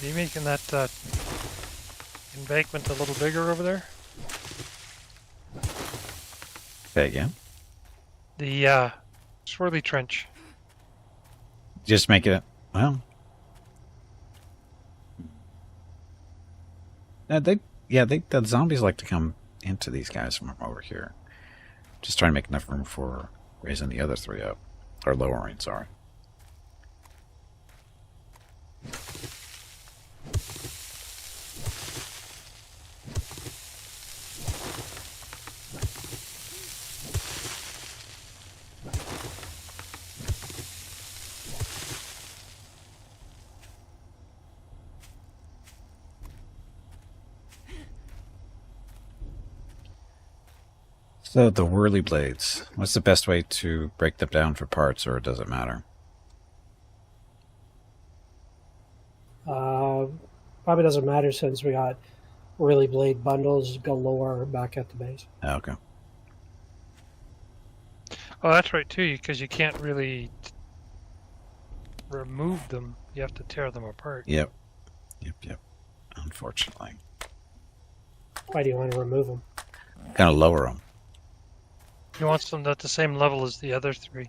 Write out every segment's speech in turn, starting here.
you making that embankment a little bigger over there? Say again? The swirly trench. Just make it, well. The zombies like to come into these guys from over here. Just trying to make enough room for raising the other three up. Or lowering, sorry. So the whirly blades, what's the best way to break them down for parts, or does it matter? Probably doesn't matter since we got whirly blade bundles galore back at the base. Okay. Oh, that's right too, because you can't really remove them. You have to tear them apart. Yep. Unfortunately. Why do you want to remove them? Kind of lower them. He wants them at the same level as the other three.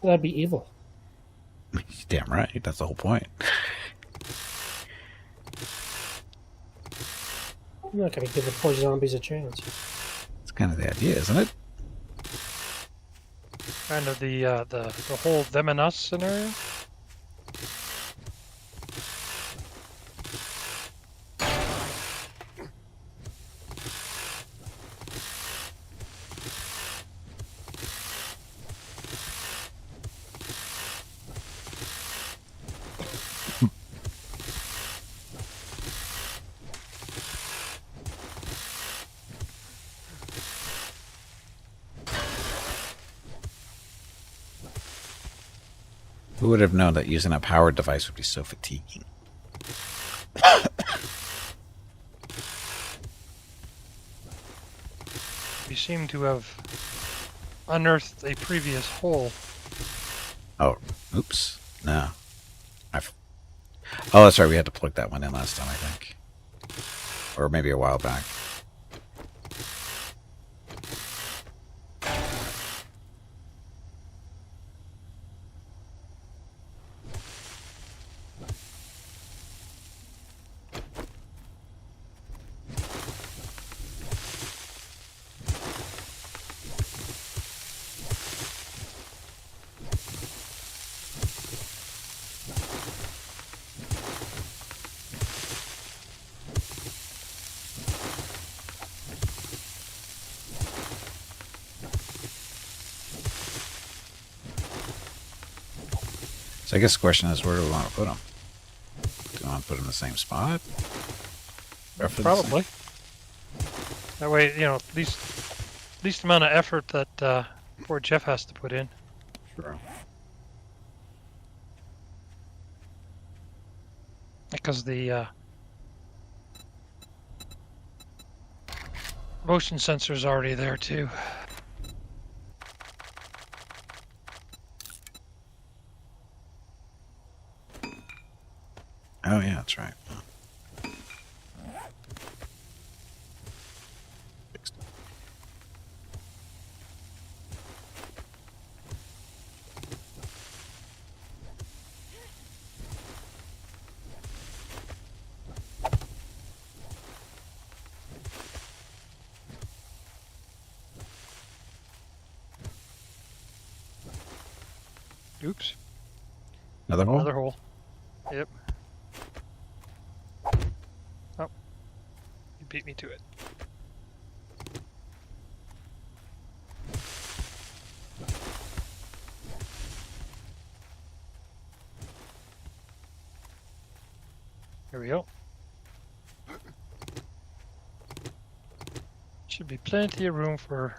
That'd be evil. Damn right. That's the whole point. I'm not going to give the poor zombies a chance. It's kind of the idea, isn't it? Kind of the whole them and us scenario. Who would have known that using a powered device would be so fatiguing? We seem to have unearthed a previous hole. Oh, oops. No. Oh, that's right. We had to plug that one in last time, I think. Or maybe a while back. So I guess the question is, where do we want to put them? Do we want to put them in the same spot? Probably. That way, you know, least amount of effort that poor Jeff has to put in. Sure. Because the motion sensor's already there too. Oh, yeah, that's right. Fixed it. Oops. Another hole? Another hole. Yep. Oh. You beat me to it. Here we go. Should be plenty of room for...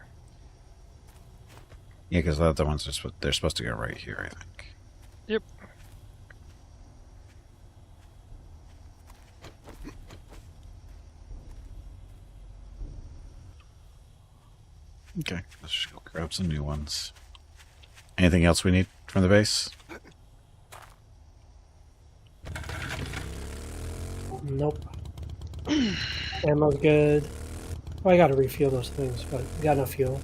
Yeah, because the other ones are they're supposed to go right here, I think. Yep. Okay, let's just go grab some new ones. Anything else we need from the base? Nope. Ammo's good. Well, I gotta refuel those things, but got enough fuel.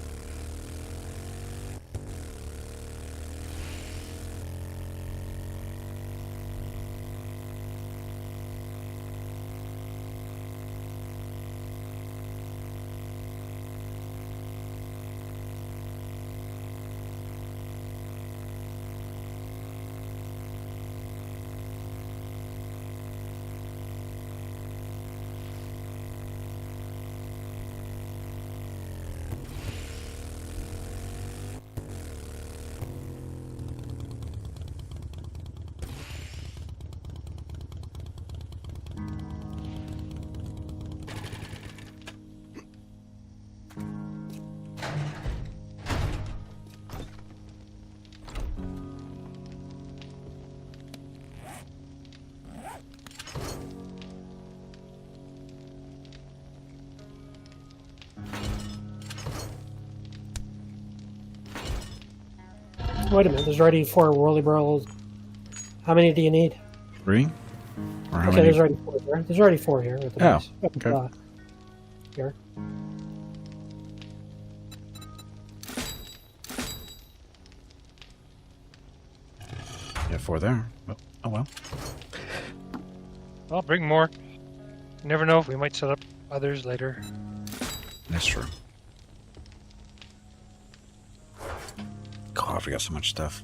Wait a minute, there's already 4 whirly barrels. How many do you need? 3? Or how Okay, many? there's already 4 here. There's already 4 here. With the Oh, base. okay. Here. Yeah, 4 there. Oh well. I'll bring more. You never know. We might set up others later. That's true. God, we got so much stuff.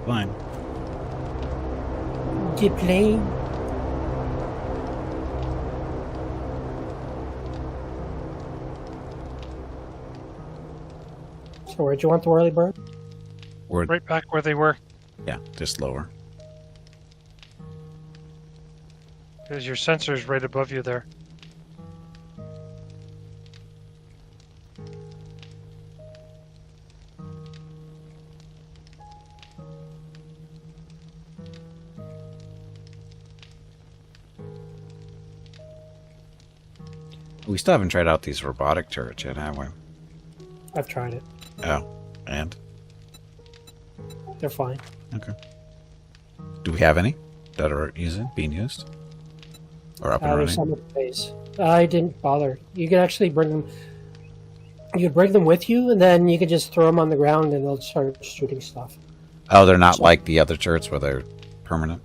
Fine. Get plane. So where'd you want the whirly bird? We're, Right back where they were. yeah, just lower. There's your sensors right above you there. We still haven't tried out these robotic turrets yet, have we? I've tried it. Oh, and? They're fine. Okay. Do we have any that are being used? Or up and There's running? some at the base. I didn't bother. You could actually bring them. You could bring them with you, and then you could just throw them on the ground, and they'll start shooting stuff. Oh, they're not like the other turrets where they're permanent?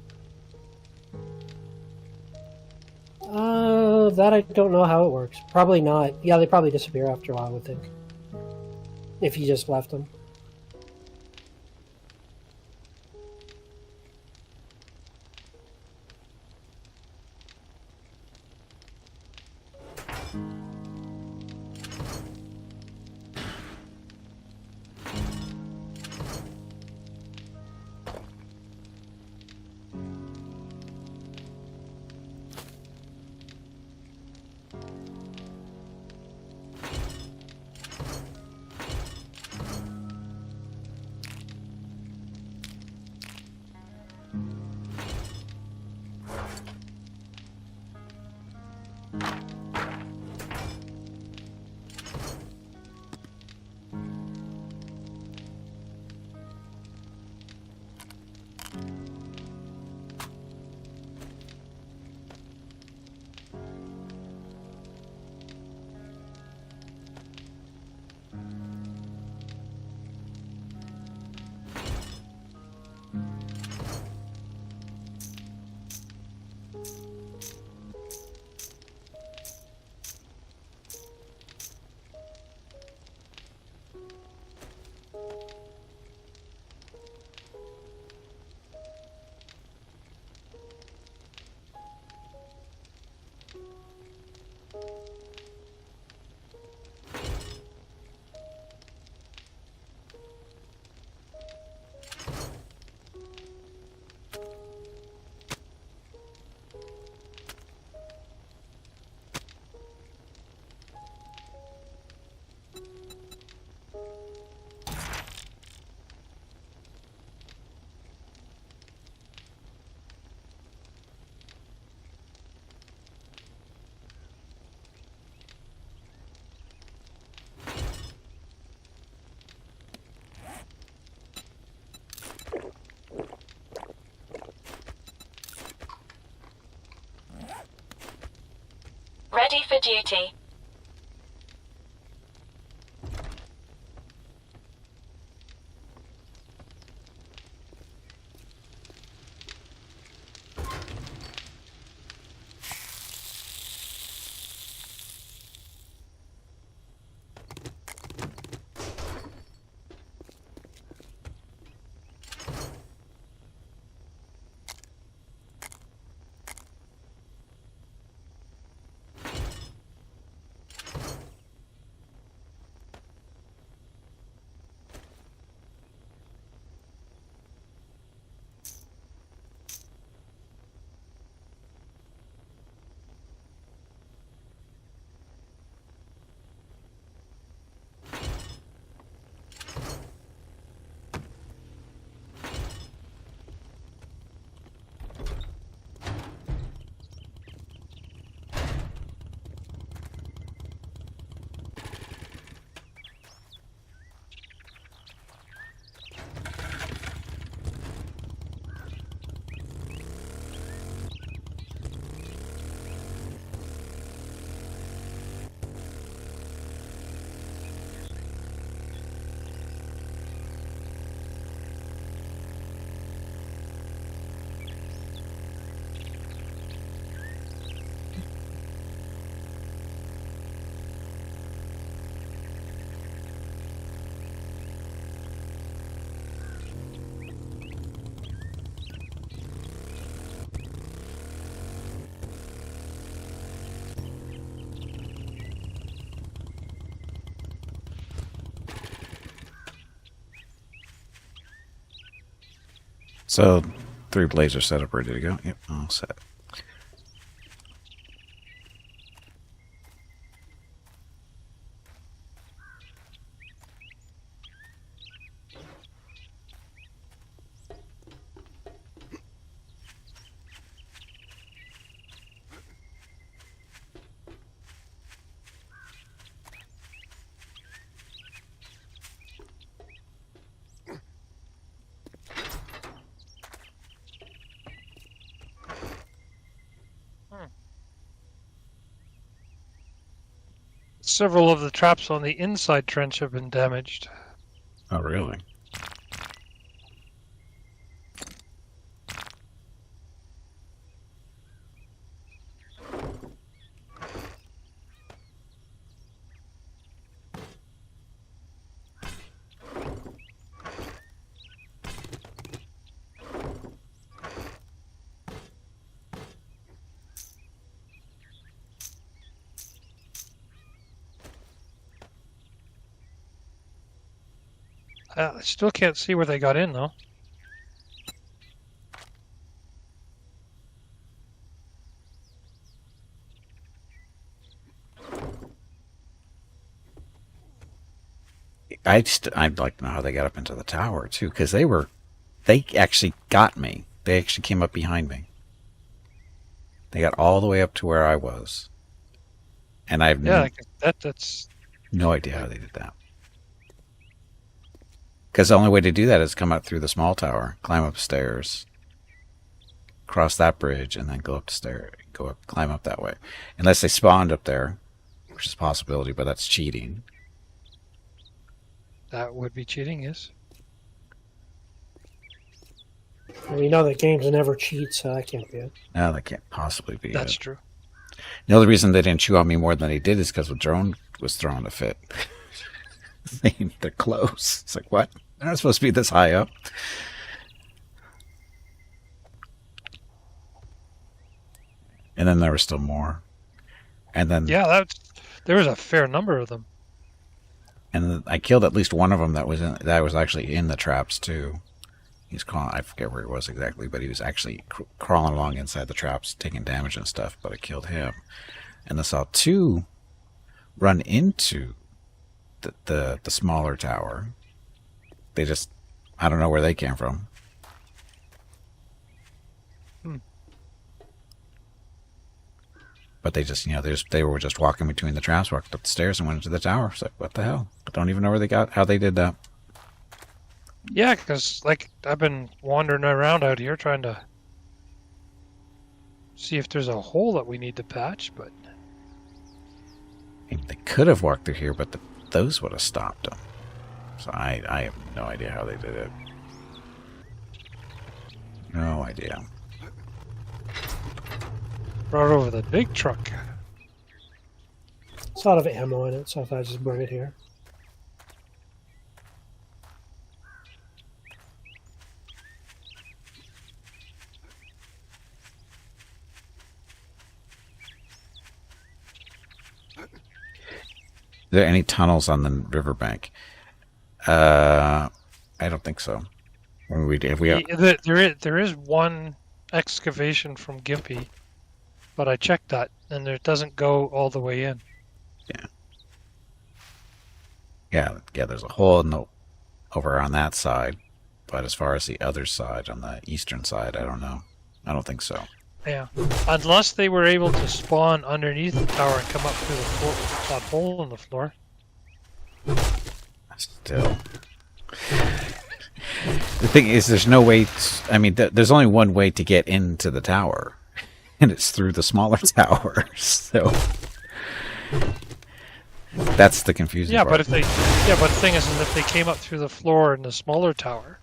That I don't know how it works. Probably not. Yeah, they probably disappear after a while, I would think. If you just left them. Ready for duty. So, 3 blazers set up, ready to go. Yep, all set. Several of the traps on the inside trench have been damaged. Oh, really? I still can't see where they got in, though. I'd like to know how they got up into the tower too, because they actually got me. They actually came up behind me. They got all the way up to where I was, and I have Yeah, that's no idea how they did that. Because the only way to do that is come up through the small tower, climb upstairs, cross that bridge, and then go up the stair, climb up that way. Unless they spawned up there, which is a possibility, but that's cheating. that would be cheating, yes. We know that games never cheat, so that can't be it. No, that can't possibly be That's it. true. The only reason they didn't chew on me more than they did is because the drone was throwing a fit. They're close. It's like, what? They're not supposed to be this high up. And then there were still more. And then Yeah, there was a fair number of them. and then I killed at least one of them that was actually in the traps too. He's crawling. I forget where he was exactly, but he was actually crawling along inside the traps, taking damage and stuff. But I killed him, and I saw 2 run into the smaller tower. They just, I don't know where they came from. But they just, they were just walking between the traps, walked up the stairs, and went into the tower. It's like, what the hell? I don't even know how they did that. Yeah, because I've been wandering around out here trying to see if there's a hole that we need to patch, but They could have walked through here, but those would have stopped them. So I have no idea how they did it. No idea. Brought over the big truck. It's a lot of ammo in it, so I thought I'd just bring it here. Are there any tunnels on the riverbank? I don't think so. There is one excavation from Gimpy, but I checked that, and it doesn't go all the way in. Yeah. There's a hole over on that side, but as far as the other side, on the eastern side, I don't know. I don't think so. Yeah, unless they were able to spawn underneath the tower and come up through the floor, that hole in the floor. Still. The thing is, there's no way... there's only one way to get into the tower, and it's through the smaller tower, so... That's the confusing part. But the thing is if they came up through the floor in the smaller tower,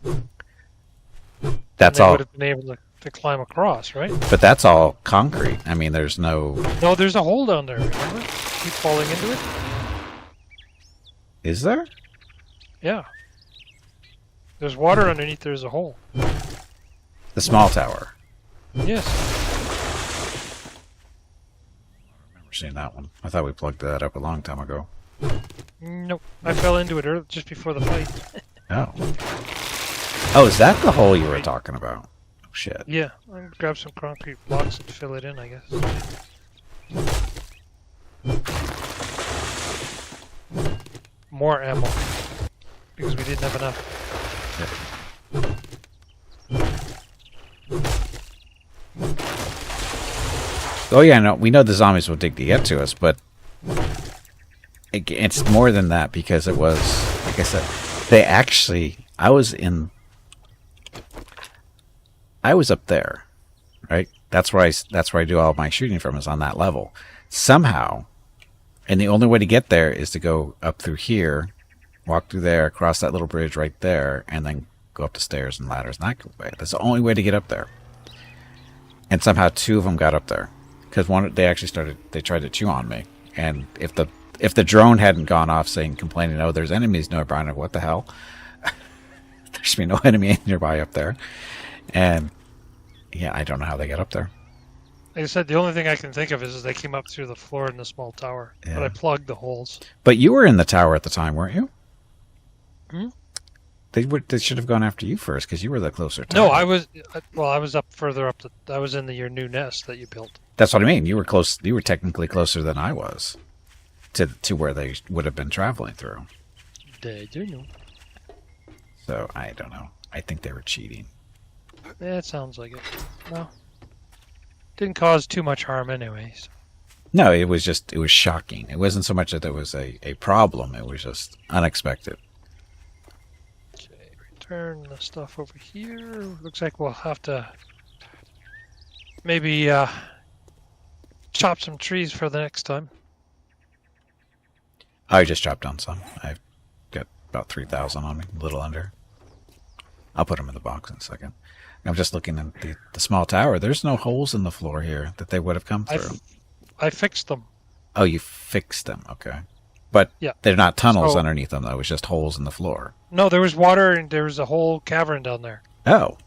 that's they all... would have been able to climb across, right? But that's all concrete. There's no... No, there's a hole down there, remember? Keep falling into it? Is there? Yeah. There's water underneath, there's a hole. The small tower. Yes. I remember seeing that one. I thought we plugged that up a long time ago. Nope. I fell into it just before the fight. Oh. Oh, is that the hole you were talking about? Oh, shit. Yeah. I'm gonna grab some concrete blocks and fill it in, I guess. More ammo. Because we didn't have enough. Oh yeah, no, we know the zombies will dig to get to us, but it's more than that because it was, like I said, I was up there, right? That's where I do all my shooting from, is on that level. Somehow, and the only way to get there is to go up through here, walk through there, cross that little bridge right there, and then go up the stairs and ladders and that way. That's the only way to get up there. And somehow two of them got up there. Because they tried to chew on me. And if the drone hadn't gone off complaining, oh, there's enemies nearby, I'm like, what the hell? There should be no enemy nearby up there. And yeah, I don't know how they got up there. Like I said, the only thing I can think of is they came up through the floor in the small tower. Yeah. But I plugged the holes. But you were in the tower at the time, weren't you? Hmm? They should have gone after you first because you were the closer tower. No, I was up further up. I was in your new nest that you built. That's what I mean. You were close. You were technically closer than I was to where they would have been traveling through. Did you know? So I don't know. I think they were cheating. Yeah, it sounds like it. Well, didn't cause too much harm, anyways. No, it was shocking. It wasn't so much that there was a problem. It was just unexpected. Okay, return the stuff over here. Looks like we'll have to maybe chop some trees for the next time. I just chopped down some. I've got about 3,000 on me, a little under. I'll put them in the box in a second. I'm just looking at the small tower. There's no holes in the floor here that they would have come through. I fixed them. Oh, you fixed them. Okay. But yeah, they're not tunnels underneath them, though. It was just holes in the floor. No, there was water and there was a whole cavern down there. Oh.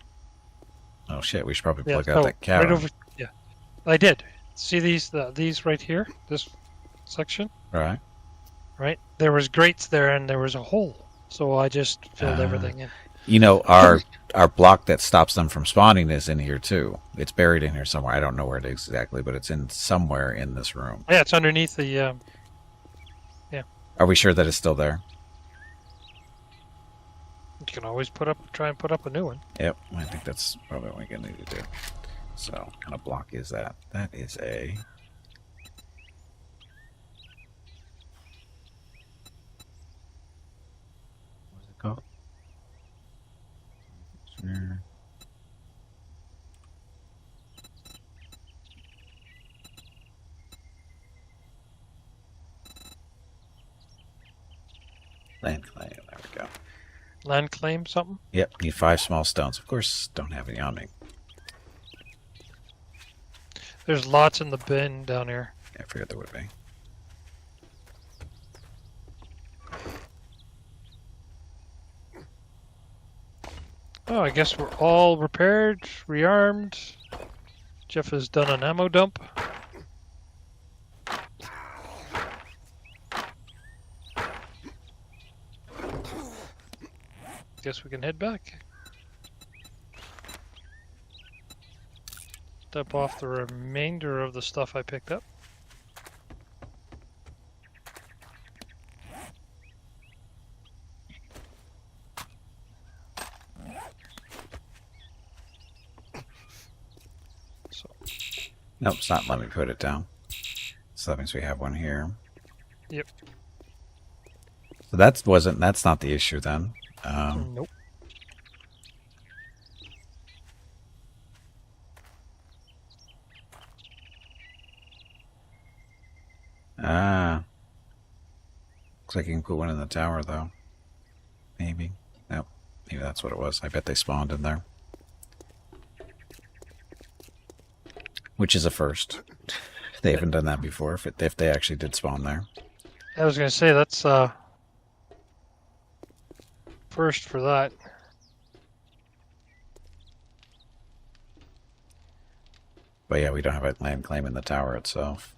Oh, shit. We should probably plug out that cavern. Right over, yeah. I did. See these right here? This section? Right. Right? There was grates there and there was a hole. So I just filled everything in. You know, our block that stops them from spawning is in here, too. It's buried in here somewhere. I don't know where it is exactly, but it's in somewhere in this room. Yeah, it's underneath the... yeah. Are we sure that it's still there? You can always try and put up a new one. Yep, I think that's probably what we're going to need to do. So, what kind of block is that? That is a... What is it called? Sure. Land claim. There we go. Land claim something? Yep, need 5 small stones. Of course, don't have any on me. There's lots in the bin down here. Yeah, I figured there would be. Oh, I guess we're all repaired, rearmed. Jeff has done an ammo dump. Guess we can head back. Dump off the remainder of the stuff I picked up. So, Nope, it's not letting me put it down. So that means we have one here. yep. So that's not the issue then. Nope. Looks like you can put one in the tower though. Maybe. Nope. Maybe that's what it was. I bet they spawned in there. Which is a first. They haven't done that before, if they actually did spawn there. I was gonna say that's first for that. But yeah, we don't have a land claim in the tower itself.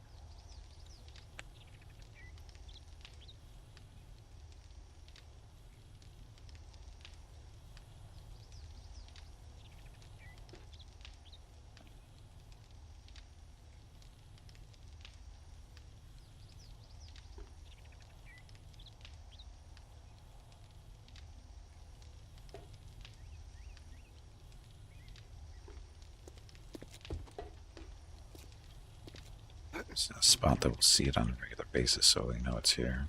It's a spot that we'll see it on a regular basis, so we know it's here.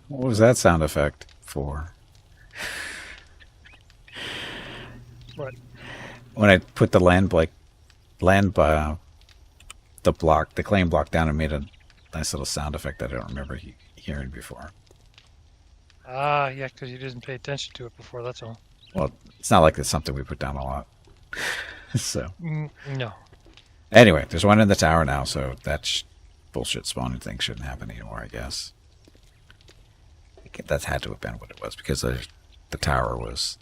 What was that sound effect for? What? When I put the the claim block down, and made a nice little sound effect that I don't remember hearing before. Ah, yeah, because you didn't pay attention to it before, that's all. Well, it's not like it's something we put down a lot. So, No. anyway, there's one in the tower now, so that bullshit spawning thing shouldn't happen anymore, I guess. That had to have been what it was, because the tower was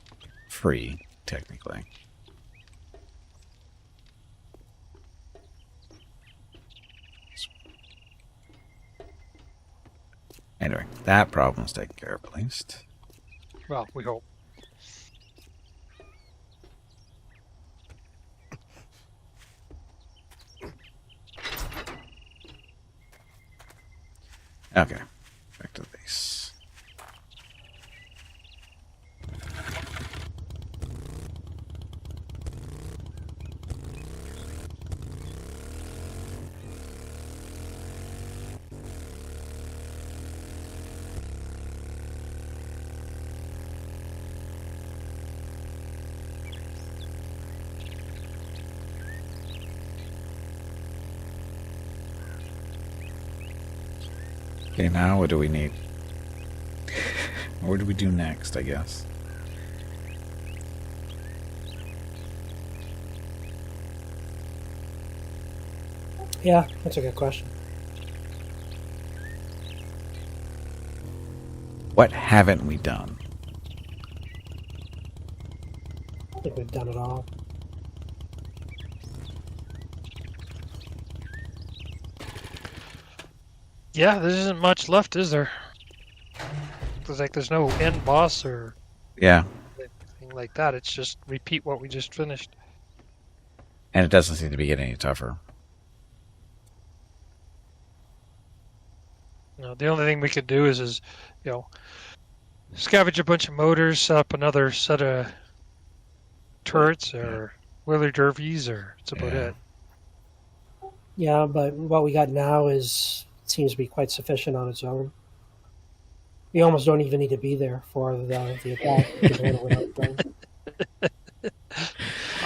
free, technically. Anyway, that problem's taken care of at least. Well, we hope. Okay, back to the base. Okay, now what do we need? What do we do next, I guess? Yeah, that's a good question. What haven't we done? I think we've done it all. Yeah, there isn't much left, is there? It's like there's no end boss or Yeah, anything like that. It's just repeat what we just finished. and it doesn't seem to be getting any tougher. No, the only thing we could do is scavenge a bunch of motors, set up another set of turrets or wheeler derbies, or that's about Yeah. it. Yeah, but what we got now seems to be quite sufficient on its own. You almost don't even need to be there for the attack. You can handle it on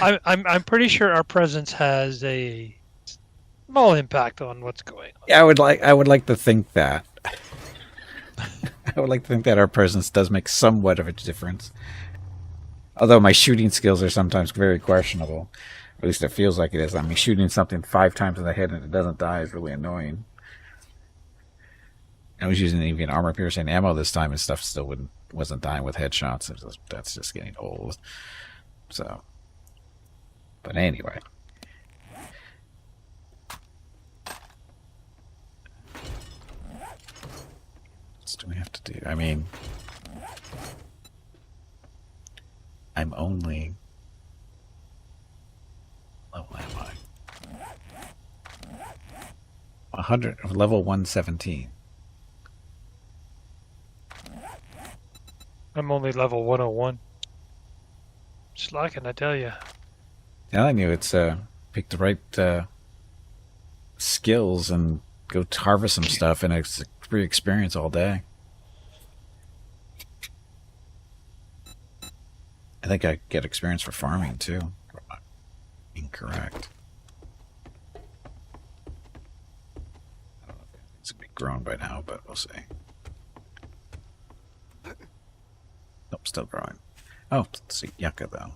your own. I'm pretty sure our presence has a small impact on what's going on. Yeah, I would like to think that. I would like to think that our presence does make somewhat of a difference. Although my shooting skills are sometimes very questionable. At least it feels like it is. I mean, shooting something 5 times in the head and it doesn't die is really annoying. I was using even armor-piercing ammo this time, and stuff still wasn't dying with headshots. That's just getting old. So, but anyway. What do we have to do? I mean, I'm only... level am I? 100, level 117. I'm only level 101. Slacking, I tell you. Yeah, I knew it's pick the right skills and go harvest some stuff, and it's a free experience all day. I think I get experience for farming too. Incorrect. I don't know if it's gonna be grown by now, but we'll see. Nope, still growing. Oh, let's see, yucca though.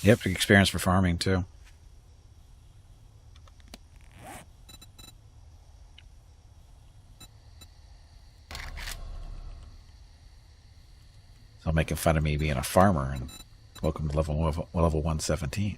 Yep, experience for farming too. So making fun of me being a farmer, and welcome to level 117.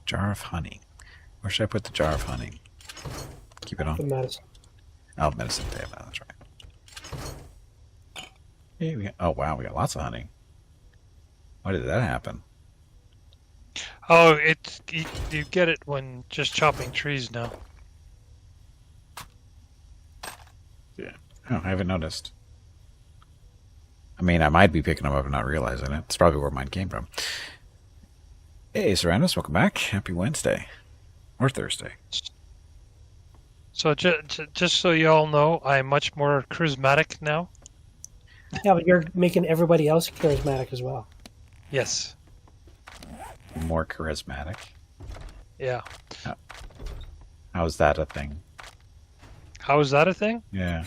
Jar of honey. Where should I put the jar of honey? Keep it on. The medicine. Oh, medicine table. That's right. Hey, oh wow, we got lots of honey. Why did that happen? Oh, it's you get it when just chopping trees now. Yeah. Oh, I haven't noticed. I mean, I might be picking them up and not realizing it. It's probably where mine came from. Hey, Serranos, welcome back. Happy Wednesday. Or Thursday. So just so you all know, I'm much more charismatic now. Yeah, but you're making everybody else charismatic as well. Yes. More charismatic. Yeah. How's that a thing? How is that a thing? Yeah.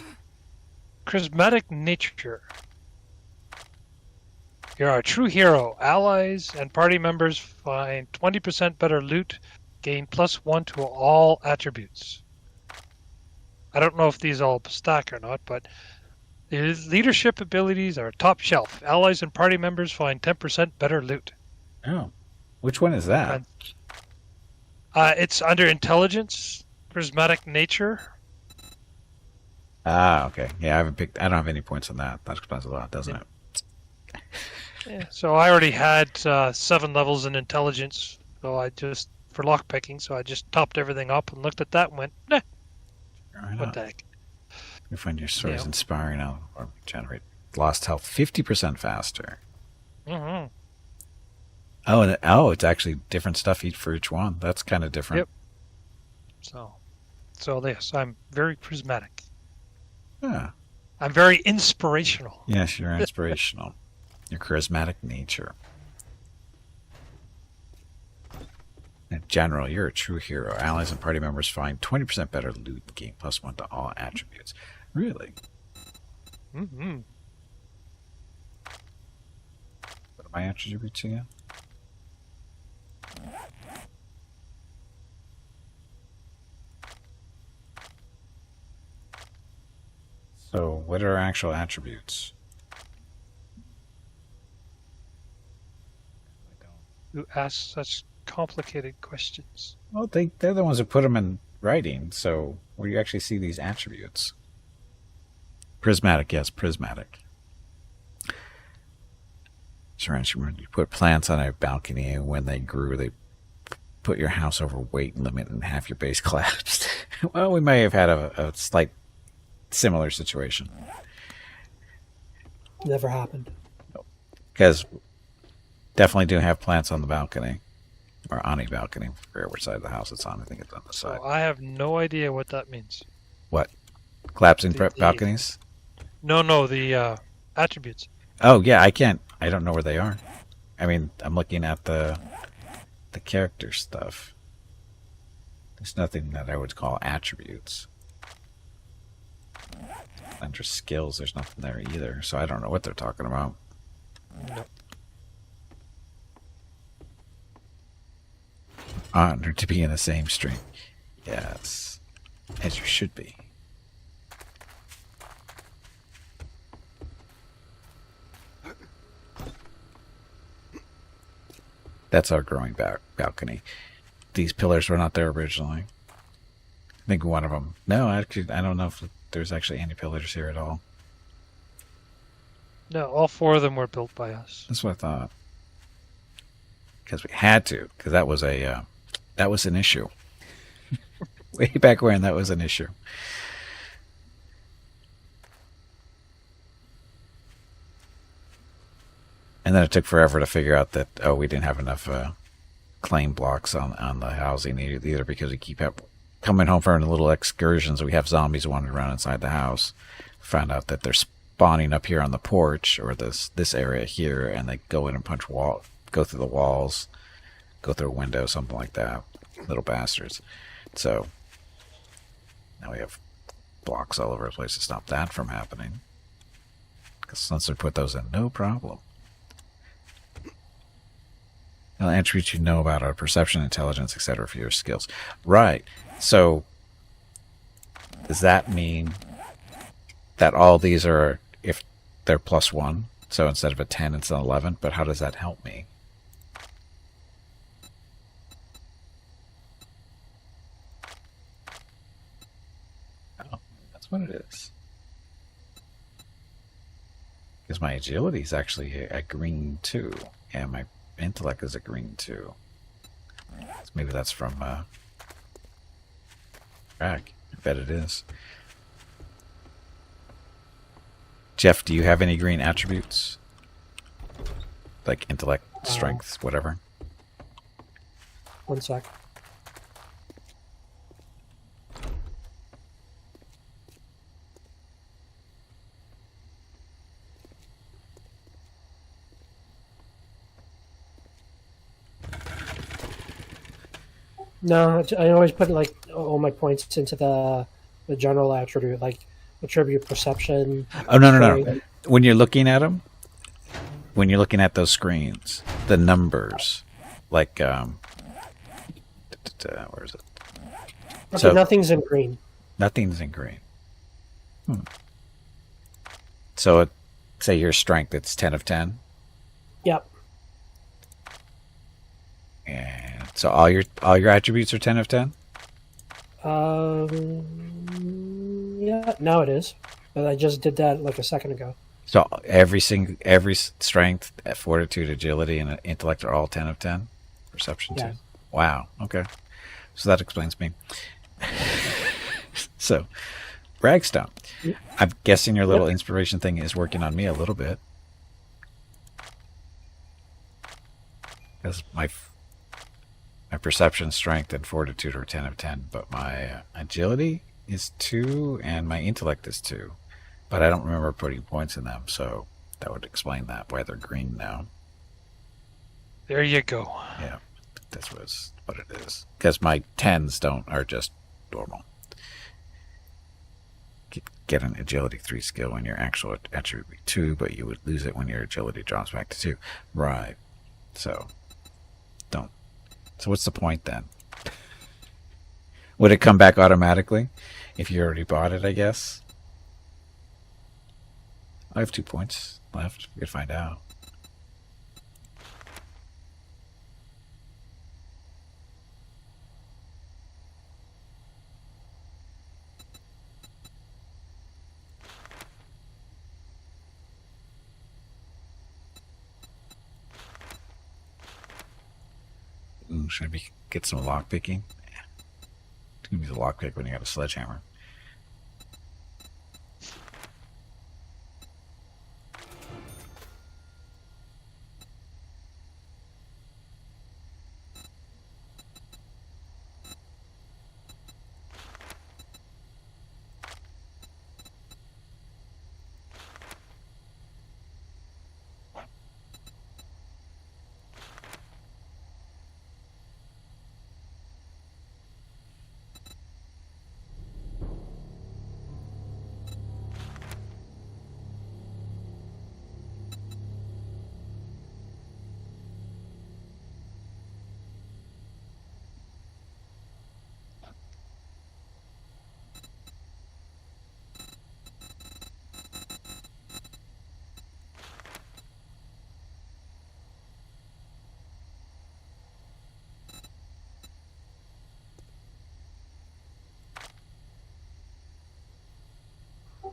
Charismatic nature. You're a true hero. Allies and party members find 20% better loot, gain +1 to all attributes. I don't know if these all stack or not, but the leadership abilities are top shelf. Allies and party members find 10% better loot. Oh. Which one is that? It's under intelligence, charismatic nature. Ah, okay. Yeah, I don't have any points on that. That explains a lot, doesn't it? Yeah, so I already had 7 levels in intelligence, so I just for lockpicking, so I just topped everything up and looked at that and went, nah, what the heck. You find your stories inspiring now, or generate lost health 50% faster. Mm-hmm. Oh, it's actually different stuff for each one. That's kind of different. Yep. So yes, I'm very charismatic. Yeah. I'm very inspirational. Yes, you're inspirational. Your charismatic nature. In general, you're a true hero. Allies and party members find 20% better loot and gain +1 to all attributes. Really? Mm-hmm. What are my attributes again? So, what are actual attributes? You ask such complicated questions. Well, they're the ones who put them in writing, so where you actually see these attributes. Prismatic, yes, prismatic. So you put plants on a balcony, and when they grew, they put your house over weight limit and have your base collapsed. Well, we may have had a slight similar situation. Never happened. Because definitely do have plants on the balcony. Or on a balcony. I forget which side of the house it's on. I think it's on the side. So I have no idea what that means. What? Collapsing The- balconies? No, the attributes. Oh, yeah, I can't. I don't know where they are. I mean, I'm looking at the character stuff. There's nothing that I would call attributes. Under skills, there's nothing there either. So I don't know what they're talking about. No. Honored to be in the same stream. Yes. As you should be. That's our growing balcony. These pillars were not there originally. I think one of them... No, actually, I don't know if there's actually any pillars here at all. No, all 4 of them were built by us. That's what I thought. Because we had to. Because that was an issue. Way back when, that was an issue. And then it took forever to figure out that, we didn't have enough claim blocks on the housing either, because we keep coming home from little excursions. We have zombies wandering around inside the house. Found out that they're spawning up here on the porch, or this area here, and they go in and go through the walls, go through a window, something like that. Little bastards. So now we have blocks all over the place to stop that from happening. Because Sensor put those in, no problem. Now, attributes you know about are perception, intelligence, etc. for your skills. Right. So does that mean that all these are, if they're +1, so instead of a 10, it's an 11, but how does that help me? Oh, that's what it is. Because my agility is actually a green 2, and my intellect is a green 2. So maybe that's from Rag. I bet it is. Jeff, do you have any green attributes? Like intellect, strength, whatever? 1 sec. No, I always put like all my points into the general attribute, like attribute perception. Oh, no. strength. When you're looking at them, when you're looking at those screens, the numbers, like, where is it? Okay, So- nothing's in green. Nothing's in green. So, say your strength, it's 10 of 10. Yep. And so all your attributes are 10 of 10? Yeah, now it is. But I just did that like a second ago. So every strength, fortitude, agility, and intellect are all 10 of 10? Perception Yeah. too? Wow, okay. So that explains me. So, Ragstone, I'm guessing your little inspiration thing is working on me a little bit. Because my perception, strength, and fortitude are 10 of 10, but my agility is 2 and my intellect is 2. But I don't remember putting points in them, so that would explain that, why they're green now. There you go. Yeah, this was what it is. Because my 10s are just normal. Get an agility 3 skill when your actual attribute would be 2, but you would lose it when your agility drops back to 2. Right. So, don't. So what's the point then? Would it come back automatically if you already bought it, I guess? I have 2 points left. We could find out. Should we get some lock picking? Yeah. It's gonna be the lock pick when you got a sledgehammer.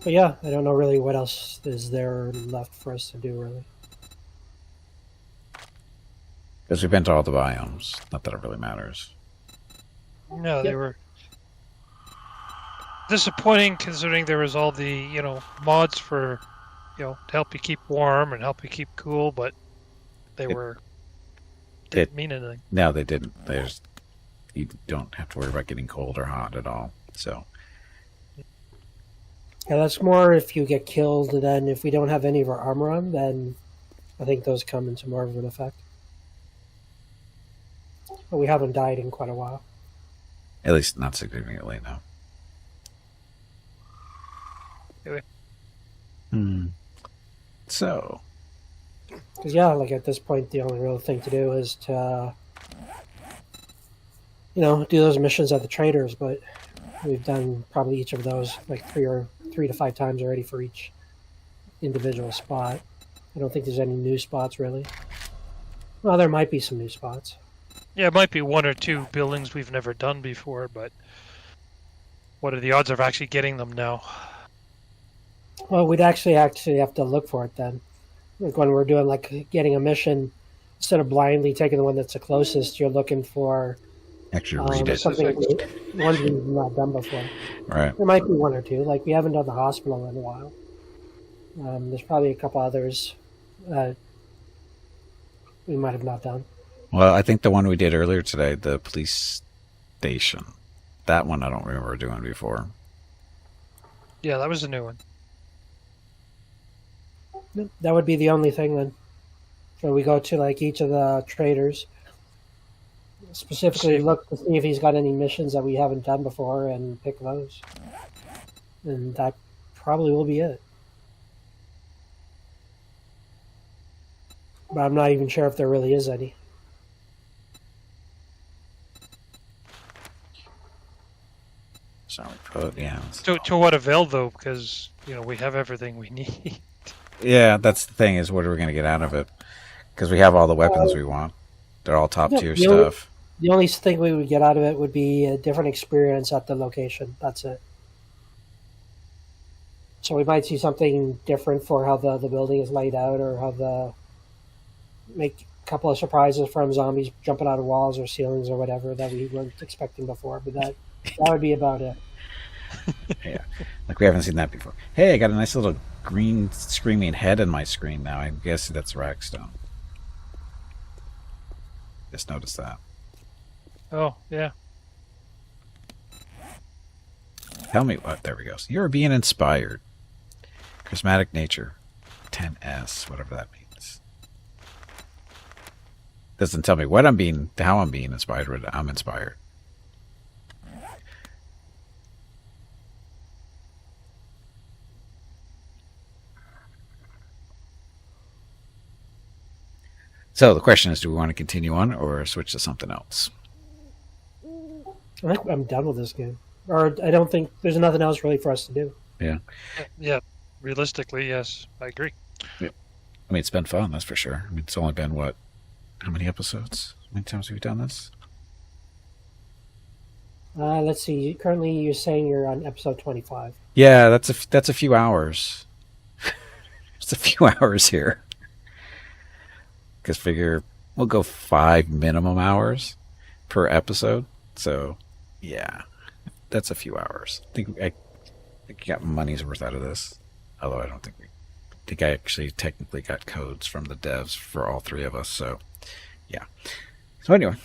But yeah, I don't know really what else is there left for us to do, really. Because we've been to all the biomes. Not that it really matters. No, they Yep. were disappointing considering there was all the, mods for, to help you keep warm and help you keep cool, but they didn't mean anything. No, they didn't. You don't have to worry about getting cold or hot at all. So Yeah, that's more if you get killed. Then if we don't have any of our armor on, then I think those come into more of an effect. But we haven't died in quite a while. at least not significantly, no. Anyway. So Because yeah, like at this point, the only real thing to do is to, do those missions at the traders. But we've done probably each of those like 3 to 5 times already for each individual spot. I don't think there's any new spots really. Well, there might be some new spots. Yeah, it might be 1 or 2 buildings we've never done before, but what are the odds of actually getting them now? Well, we'd actually have to look for it then. Like when we're doing like getting a mission, instead of blindly taking the one that's the closest, you're looking for actually read it. something one we've not done before. Right. There might be 1 or 2. Like we haven't done the hospital in a while. There's probably a couple others we might have not done. Well, I think the one we did earlier today, the police station, that one I don't remember doing before. Yeah, that was a new one. That would be the only thing then. So we go to like each of the traders, specifically look to see if he's got any missions that we haven't done before and pick those. And that probably will be it. But I'm not even sure if there really is any. So we put, yeah. To what avail, though? Because, we have everything we need. Yeah, that's the thing, is what are we going to get out of it? Because we have all the weapons we want. They're all top tier stuff. The only thing we would get out of it would be a different experience at the location. That's it. So we might see something different for how the building is laid out, or how make a couple of surprises from zombies jumping out of walls or ceilings or whatever that we weren't expecting before. But that would be about it. Yeah, like we haven't seen that before. Hey, I got a nice little green screaming head in my screen now. I guess that's Rackstone. Just noticed that. Oh, yeah. Tell me what. There we go. So you're being inspired. Charismatic nature. 10S, whatever that means. Doesn't tell me what how I'm being inspired, but I'm inspired. So the question is, do we want to continue on or switch to something else? I think I'm done with this game. Or I don't think there's nothing else really for us to do. Yeah. Yeah, realistically, yes, I agree. Yeah. I mean, it's been fun, that's for sure. I mean, it's only been, how many episodes? How many times have we done this? Let's see. Currently, you're saying you're on episode 25. Yeah, that's a few hours. It's a few hours here. Because figure we'll go 5 minimum hours. per episode. So, yeah, that's a few hours. I think I got money's worth out of this. Although I don't think think I actually technically got codes from the devs for all three of us. So, yeah. So anyway,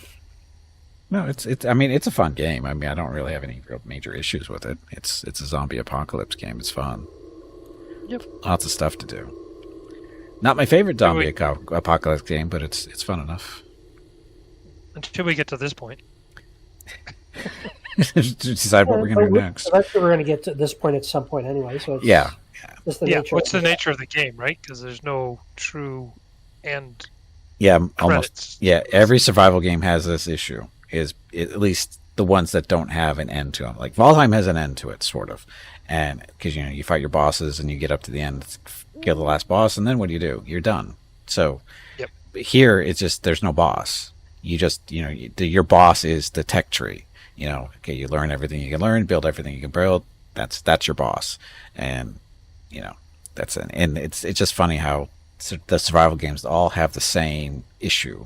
no, it's. I mean, it's a fun game. I mean, I don't really have any real major issues with it. It's a zombie apocalypse game. It's fun. Yep. Lots of stuff to do. Not my favorite zombie apocalypse game, but it's fun enough. Until we get to this point. Decide what we're going to do next. Eventually, we're going to get to this point at some point anyway. So it's Yeah. just the Yeah, nature what's of the nature of the game, right? Because there's no true end. Yeah, almost. Credits. Yeah, every survival game has this issue. At least the ones that don't have an end to them. Like Valheim has an end to it, sort of, and because you fight your bosses and you get up to the end, kill the last boss, and then what do? You're done. So Yep. here it's just there's no boss. You just your boss is the tech tree. Okay, you learn everything you can learn, build everything you can build. That's your boss, and that's it. And it's just funny how the survival games all have the same issue.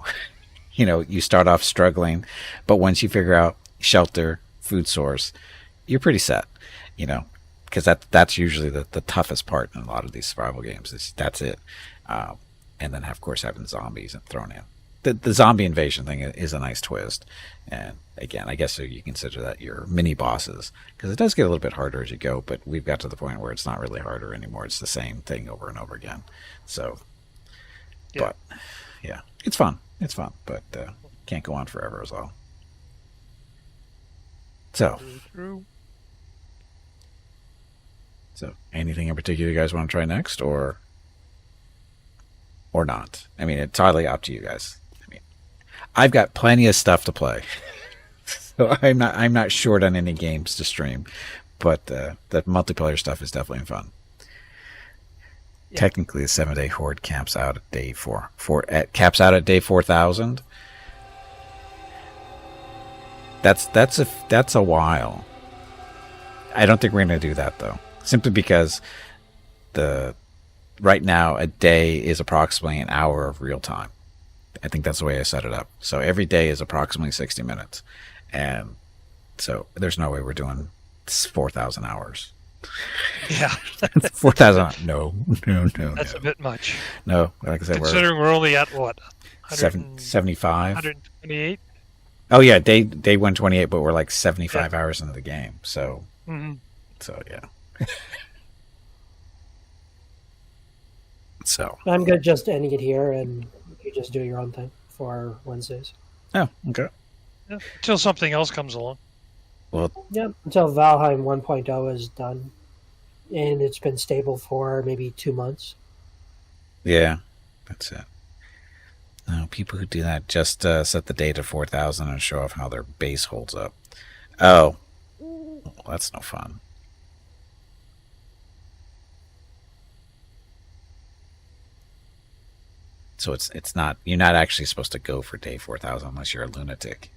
You start off struggling, but once you figure out shelter, food source, you're pretty set. Because that's usually the toughest part in a lot of these survival games. That's it, and then of course having zombies thrown in. The zombie invasion thing is a nice twist, and again, I guess you consider that your mini bosses, because it does get a little bit harder as you go. But we've got to the point where it's not really harder anymore. It's the same thing over and over again. So, Yeah. but yeah, it's fun. It's fun, but can't go on forever as well. So, True. anything in particular you guys want to try next, or not? I mean, it's totally up to you guys. I mean, I've got plenty of stuff to play, so I'm not short on any games to stream, but the multiplayer stuff is definitely fun. Yeah. Technically, the 7-day horde camps out at day 4,000. That's a while. I don't think we're going to do that though, simply because right now a day is approximately an hour of real time. I think that's the way I set it up. So every day is approximately 60 minutes, and so there's no way we're doing 4,000 hours. Yeah. 4,000? No. That's a bit much. No, like I said, Considering we're only at what? 75. 128? Oh yeah, day 128, but we're like 75 hours into the game. So Mm-hmm. yeah. So I'm good just ending it here, and you just do your own thing for Wednesdays. oh, okay. Yeah. Until something else comes along. Well, Yeah, until Valheim 1.0 is done, and it's been stable for maybe 2 months. yeah, that's it. No, people who do that just set the day to 4,000 and show off how their base holds up. Oh, well, that's no fun. So it's not, you're not actually supposed to go for day 4,000 unless you're a lunatic.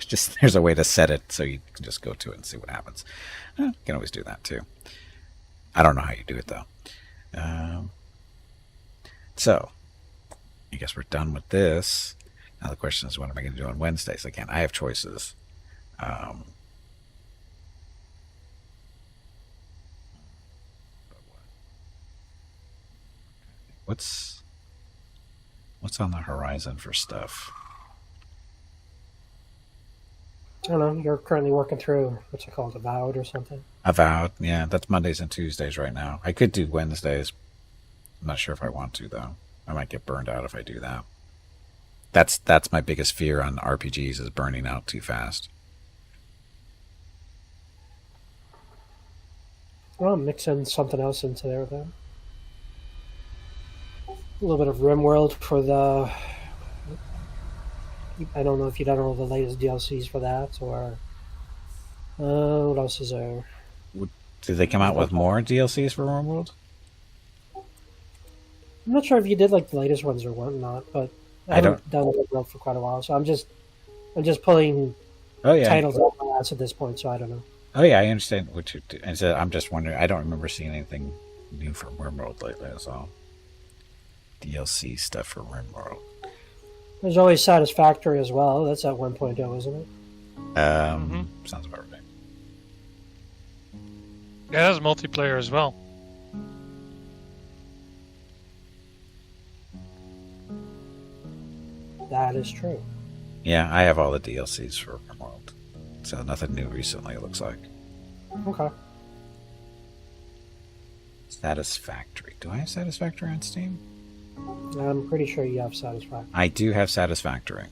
Just there's a way to set it so you can just go to it and see what happens. You can always do that too. I don't know how you do it though. So I guess we're done with this. Now the question is, what am I going to do on Wednesdays? Again, I have choices. What's on the horizon for stuff? I don't know. You're currently working through what's it called, Avowed or something. Avowed, yeah, that's Mondays and Tuesdays right now. I could do Wednesdays. I'm not sure if I want to though. I might get burned out if I do that. That's my biggest fear on RPGs, is burning out too fast. Well, mix in something else into there then. A little bit of RimWorld for the. I don't know if you done all the latest DLCs for that, or what else is there? Did they come out with more DLCs for RimWorld? I'm not sure if you did like the latest ones or whatnot, but I haven't done RimWorld for quite a while, so I'm just pulling titles out of my ass at this point, so I don't know. Oh yeah, I understand what you do. And so I'm just wondering. I don't remember seeing anything new for RimWorld lately. That's all. DLC stuff for RimWorld. There's always Satisfactory as well. That's at 1.0, isn't it? Sounds about right. It has multiplayer as well. That is true. Yeah, I have all the DLCs for World, so nothing new recently. It looks like. Okay. Satisfactory. Do I have Satisfactory on Steam? I'm pretty sure you have Satisfactory. I do have Satisfactory.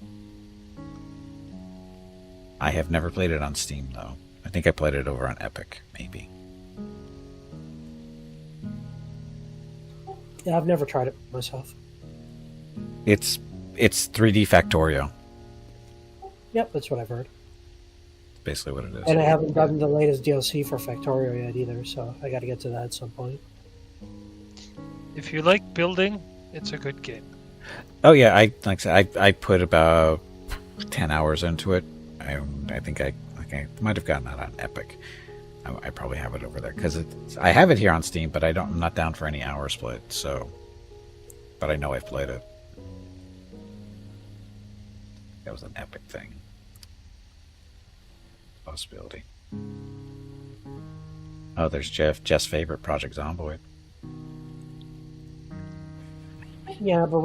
I have never played it on Steam though. I think I played it over on Epic, maybe. Yeah, I've never tried it myself. It's 3D Factorio. Yep, that's what I've heard. That's basically what it is. And I haven't done the latest DLC for Factorio yet either, so I got to get to that at some point. If you like building, it's a good game. Oh yeah, like I said, I put about 10 hours into it. I think I might have gotten that on Epic. I probably have it over there because I have it here on Steam, but I'm not down for any hour split. So, but I know I've played it. That was an Epic thing. Possibility. Oh, there's Jeff's favorite Project Zomboid. Yeah, but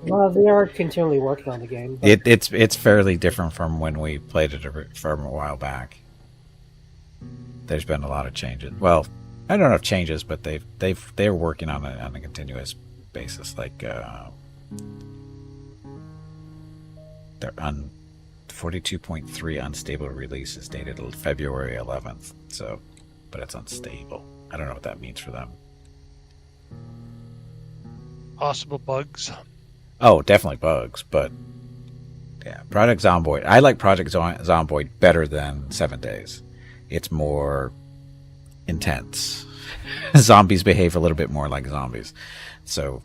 well, they are continually working on the game. But It's fairly different from when we played it from a while back. There's been a lot of changes. Well, I don't know if changes, but they're working on a continuous basis. Like they're on 42.3 unstable release is dated February 11th. So, but it's unstable. I don't know what that means for them. Possible bugs. Oh, definitely bugs, but yeah, Project Zomboid. I like Project Zomboid better than 7 Days. It's more intense. Zombies behave a little bit more like zombies. So,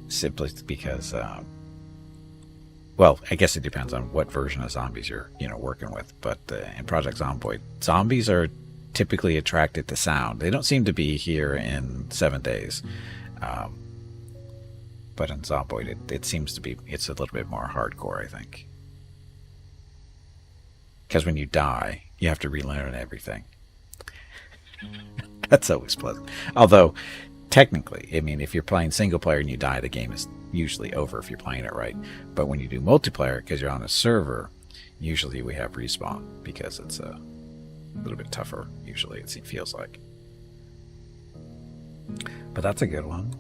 simply because, well, I guess it depends on what version of zombies you're, working with. But in Project Zomboid, zombies are typically attracted to sound. They don't seem to be here in 7 Days. But in Zomboid, it seems to be, it's a little bit more hardcore, I think. Because when you die, you have to relearn everything. That's always pleasant. Although, technically, I mean, if you're playing single player and you die, the game is usually over if you're playing it right. But when you do multiplayer, because you're on a server, usually we have respawn, because it's a little bit tougher, usually, it feels like. But that's a good one.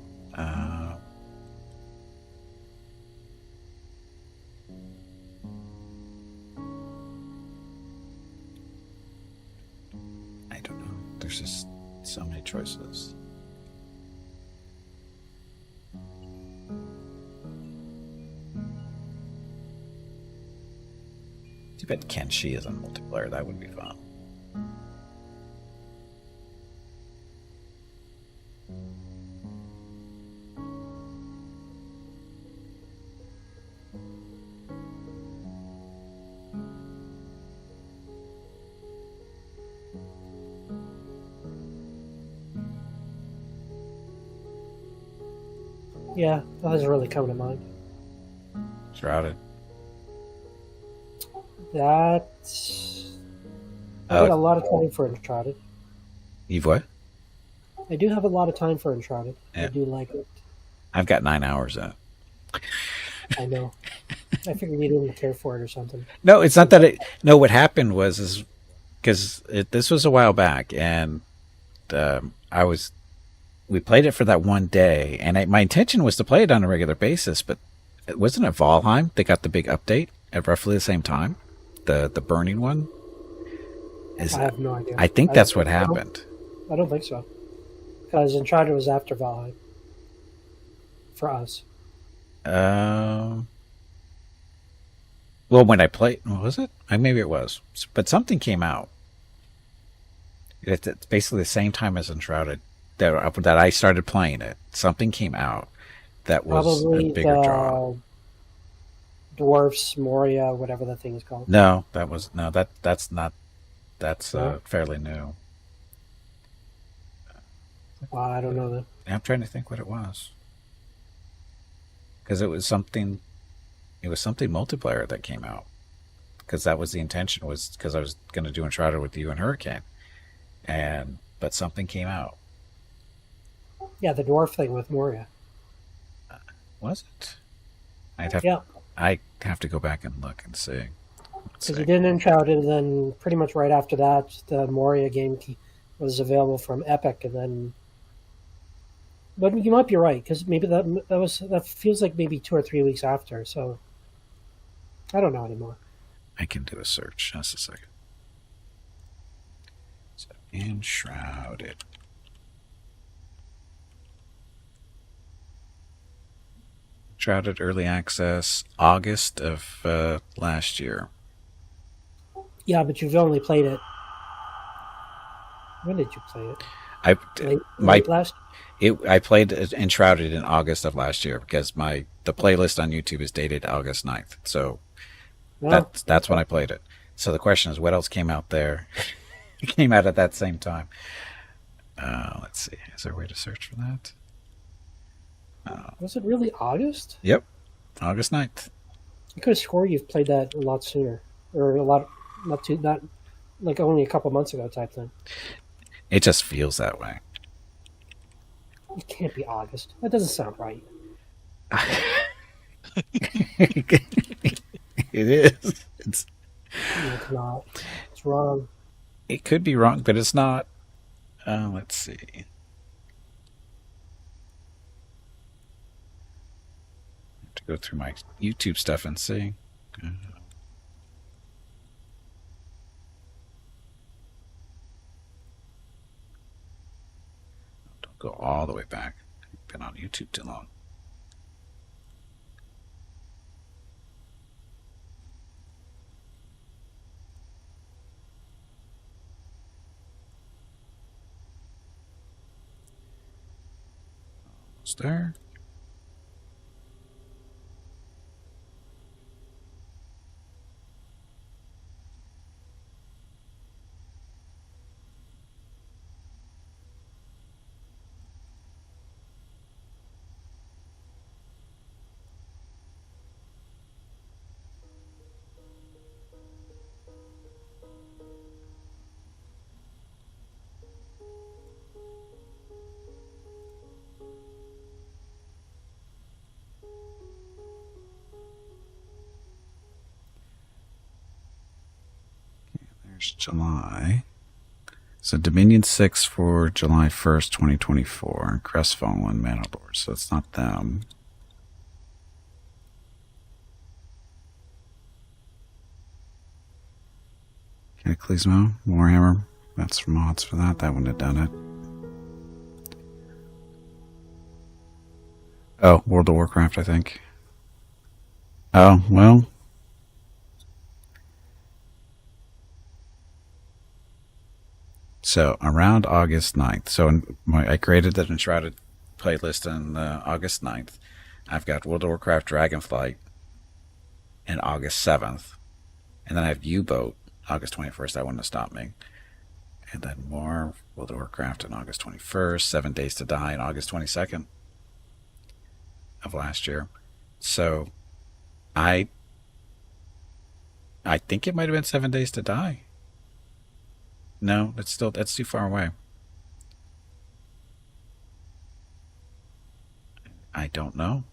I don't know. There's just so many choices. Too bad Kenshi is on multiplayer. That would be fun. yeah, that doesn't really come to mind. Shrouded. That's... I got a lot of time for Uncharted. You've what? I do have a lot of time for Uncharted. Yeah. I do like it. I've got 9 hours in it. I know. I figured you didn't care for it or something. No, it's not that it... No, what happened was because this was a while back, and we played it for that one day, and my intention was to play it on a regular basis, but wasn't it Valheim? They got the big update at roughly the same time? The burning one? I have no idea. I think that's what happened. I don't think so. Because Uncharted was after Valheim. For us. Well, when I played... Was it? Maybe it was. But something came out. It's basically the same time as Enshrouded that I started playing it. Something came out that was Probably a bigger draw. Dwarfs, Moria, whatever that thing is called. No, that's not. That's fairly new. Wow, I don't know that. I'm trying to think what it was. because it was something. It was something multiplayer that came out. Because that was the intention, was because I was going to do Uncharted with you and Hurricane, but something came out. Yeah, the dwarf thing with Moria. Was it? Yeah, I have to go back and look and see. because you did Uncharted, and then pretty much right after that, the Moria game was available from Epic, and then. But you might be right, because maybe that feels like maybe 2 or 3 weeks after. So I don't know anymore. I can do a search. Just a second. So, Enshrouded. Enshrouded early access, August of last year. Yeah, but you've only played it. When did you play it? Late last. I played Enshrouded in August of last year because the playlist on YouTube is dated August 9th. So that's when I played it. So the question is, what else came out there? It came out at that same time. Let's see. Is there a way to search for that? Was it really August? Yep. August 9th. I could have sworn you've played that a lot sooner. Or not like only a couple months ago type thing. It just feels that way. It can't be August. That doesn't sound right. It is. It's not. It's wrong. It could be wrong, but it's not. Let's see. I have to go through my YouTube stuff and see. Don't go all the way back. I've been on YouTube too long. Almost there. There's July. So Dominion 6 for July 1st, 2024. Crestfallen Manowar. So it's not them. Cataclysmo, Warhammer. That's mods for that. That wouldn't have done it. Oh, World of Warcraft, I think. Oh, well. So around August 9th. So I created the Enshrouded playlist on August 9th. I've got World of Warcraft Dragonflight in August 7th. And then I have U-Boat August 21st. That wouldn't have stopped me. And then more World of Warcraft on August 21st. 7 Days to Die on August 22nd of last year. So I think it might have been 7 Days to Die. No, that's too far away. I don't know.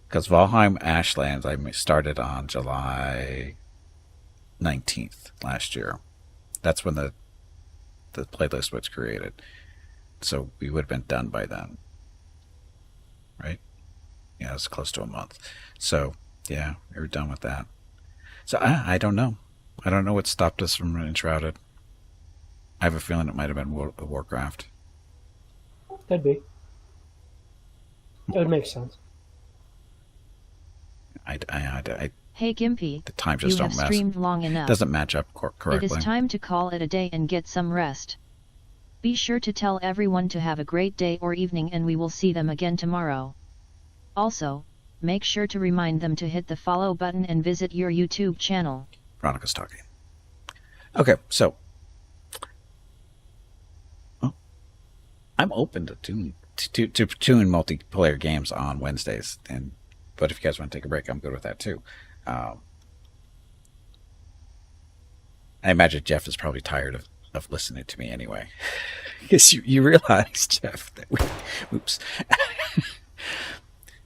Because Valheim Ashlands I started on July 19th last year. That's when the playlist was created. So we would have been done by then. Right? Yeah, it's close to a month. So, yeah, we were done with that. So I don't know. I don't know what stopped us from Enshrouded. I have a feeling it might have been World of Warcraft. Could be. That would make sense. Hey Gimpy, the time just you have streamed long enough. Doesn't match up correctly. It is time to call it a day and get some rest. Be sure to tell everyone to have a great day or evening, and we will see them again tomorrow. Also, make sure to remind them to hit the follow button and visit your YouTube channel. Veronica's talking. Okay, so I'm open to two multiplayer games on Wednesdays. But if you guys want to take a break, I'm good with that too. I imagine Jeff is probably tired of listening to me anyway. Because you realize, Jeff, that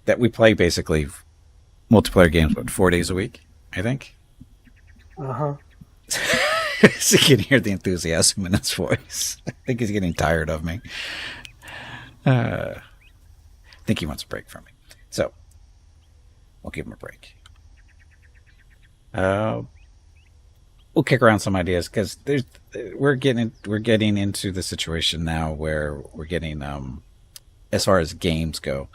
that we play basically multiplayer games, 4 days a week, I think. Uh-huh. So you can hear the enthusiasm in his voice. I think he's getting tired of me. I think he wants a break from me. So, we'll give him a break. We'll kick around some ideas because we're getting into the situation now where we're getting as far as games go,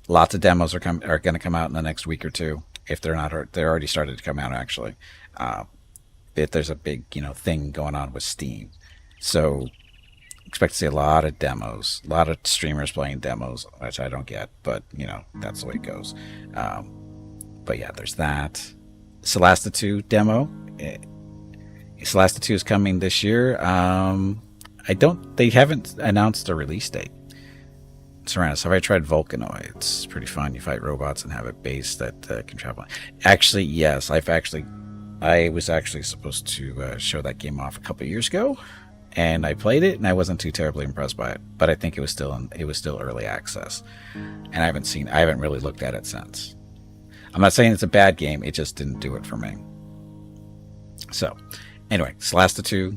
lots of demos are going to come out in the next week or two. If they're not, they're already started to come out actually. There's a big thing going on with Steam, so expect to see a lot of demos, a lot of streamers playing demos, which I don't get, but that's the way it goes. But yeah, there's that. Celeste 2 demo. Celeste 2 is coming this year. They haven't announced a release date. Serranus, have I tried Volcanoid? It's pretty fun. You fight robots and have a base that can travel. Actually, yes. I was actually supposed to show that game off a couple of years ago, and I played it, and I wasn't too terribly impressed by it. But I think it was still early access, and I haven't really looked at it since. I'm not saying it's a bad game. It just didn't do it for me. So, anyway, Celeste 2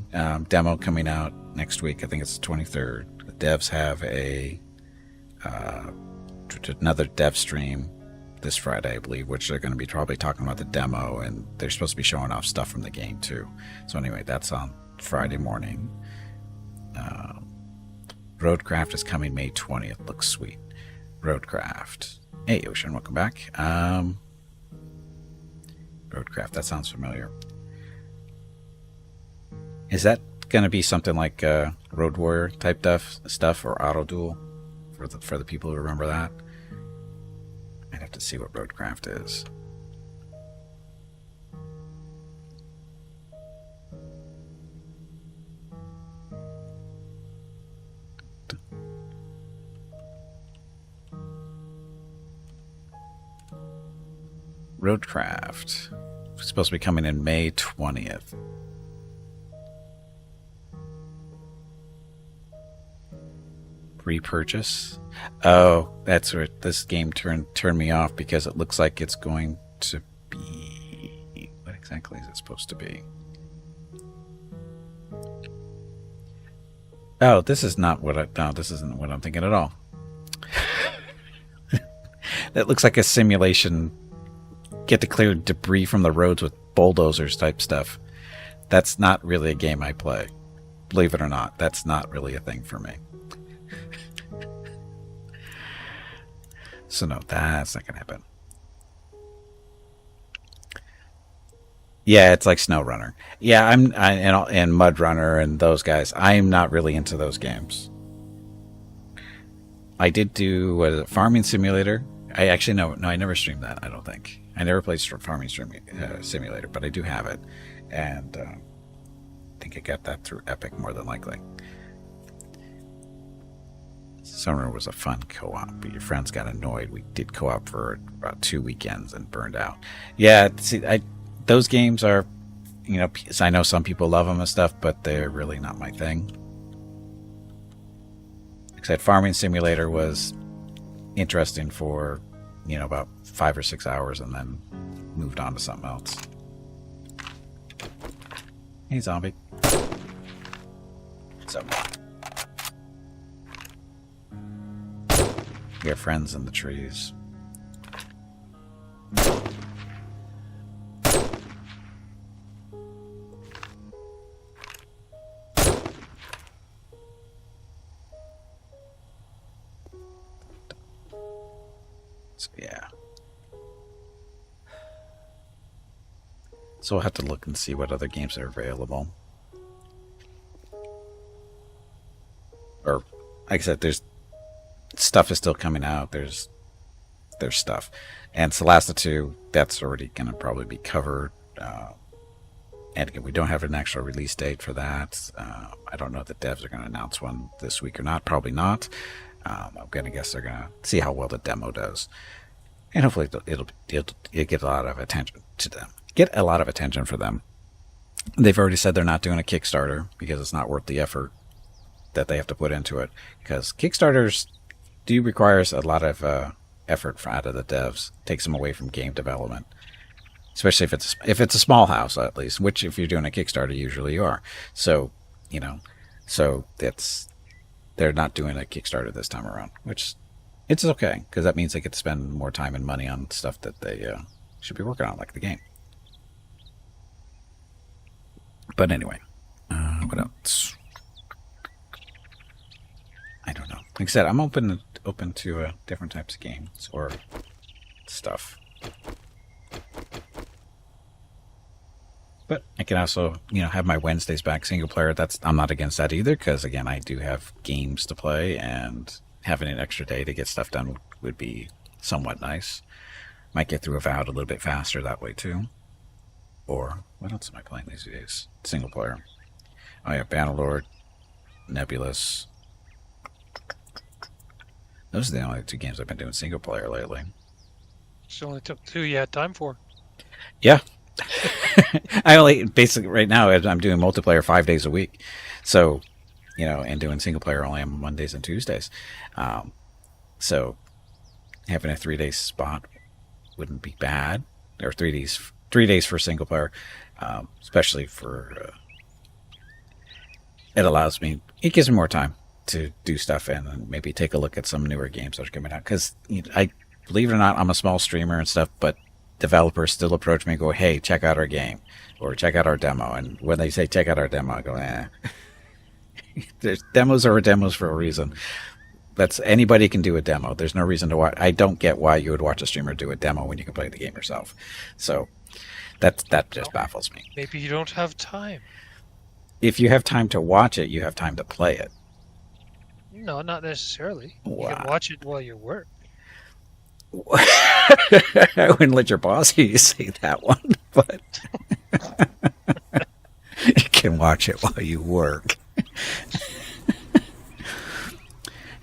demo coming out next week. I think it's the 23rd. The devs have another dev stream this Friday, I believe, which they're going to be probably talking about the demo, and they're supposed to be showing off stuff from the game too. So anyway, that's on Friday morning. Roadcraft is coming May 20th. Looks sweet. Roadcraft. Hey, Ocean, welcome back. Roadcraft, that sounds familiar. Is that going to be something like Road Warrior type stuff or Auto Duel for the people who remember that? I'd have to see what Roadcraft is. Roadcraft. It's supposed to be coming in May 20th. Repurchase. Oh, that's where this game turned me off, because it looks like it's going to be... What exactly is it supposed to be? Oh, this is not what no, this isn't what I'm thinking at all. That looks like a simulation. Get to clear debris from the roads with bulldozers type stuff. That's not really a game I play. Believe it or not, that's not really a thing for me. So no, that's not gonna happen. Yeah, it's like SnowRunner. Yeah, and Mud Runner and those guys. I'm not really into those games. I did do Farming Simulator. I actually no, I never streamed that. I don't think I never played Farming Simulator, but I do have it, and I think I got that through Epic more than likely. Summer was a fun co-op, but your friends got annoyed. We did co-op for about 2 weekends and burned out. Yeah, see, those games are, I know some people love them and stuff, but they're really not my thing. Like I said, Farming Simulator was interesting for, about 5 or 6 hours, and then moved on to something else. Hey, zombie. So, we have friends in the trees. So, yeah. So we'll have to look and see what other games are available. Or, like I said, there's stuff is still coming out. There's stuff. And Celeste 2, that's already going to probably be covered. And again, we don't have an actual release date for that. I don't know if the devs are going to announce one this week or not. Probably not. I'm gonna guess they're gonna see how well the demo does, and hopefully it'll get a lot of attention to them. Get a lot of attention for them. They've already said they're not doing a Kickstarter because it's not worth the effort that they have to put into it. Because Kickstarters do requires a lot of effort out of the devs. Takes them away from game development, especially if it's a small house at least. Which if you're doing a Kickstarter, usually you are. So they're not doing a Kickstarter this time around, which it's okay because that means they get to spend more time and money on stuff that they should be working on, like the game. But anyway, what else? I don't know. Like I said, I'm open to different types of games or stuff. But I can also, have my Wednesdays back single player. I'm not against that either because, again, I do have games to play, and having an extra day to get stuff done would be somewhat nice. Might get through Avowed a little bit faster that way too. Or what else am I playing these days? Single player. Oh yeah, Bannerlord, Nebulous. Those are the only 2 games I've been doing single player lately. So only took 2 you had time for. Yeah. I only basically right now I'm doing multiplayer 5 days a week. So, and doing single player only on Mondays and Tuesdays. So having a 3-day spot wouldn't be bad. Or 3 days for single player, especially for it gives me more time to do stuff and maybe take a look at some newer games that are coming out. Because I believe it or not, I'm a small streamer and stuff, but developers still approach me and go, "Hey, check out our game," or "Check out our demo." And when they say "check out our demo," I go, "Eh." There's demos are demos for a reason. Anybody can do a demo. There's no reason to watch. I don't get why you would watch a streamer do a demo when you can play the game yourself. So that just baffles me. Maybe you don't have time. If you have time to watch it, you have time to play it. No, not necessarily. Wow. You can watch it while you work. I wouldn't let your boss hear you say that one, but you can watch it while you work.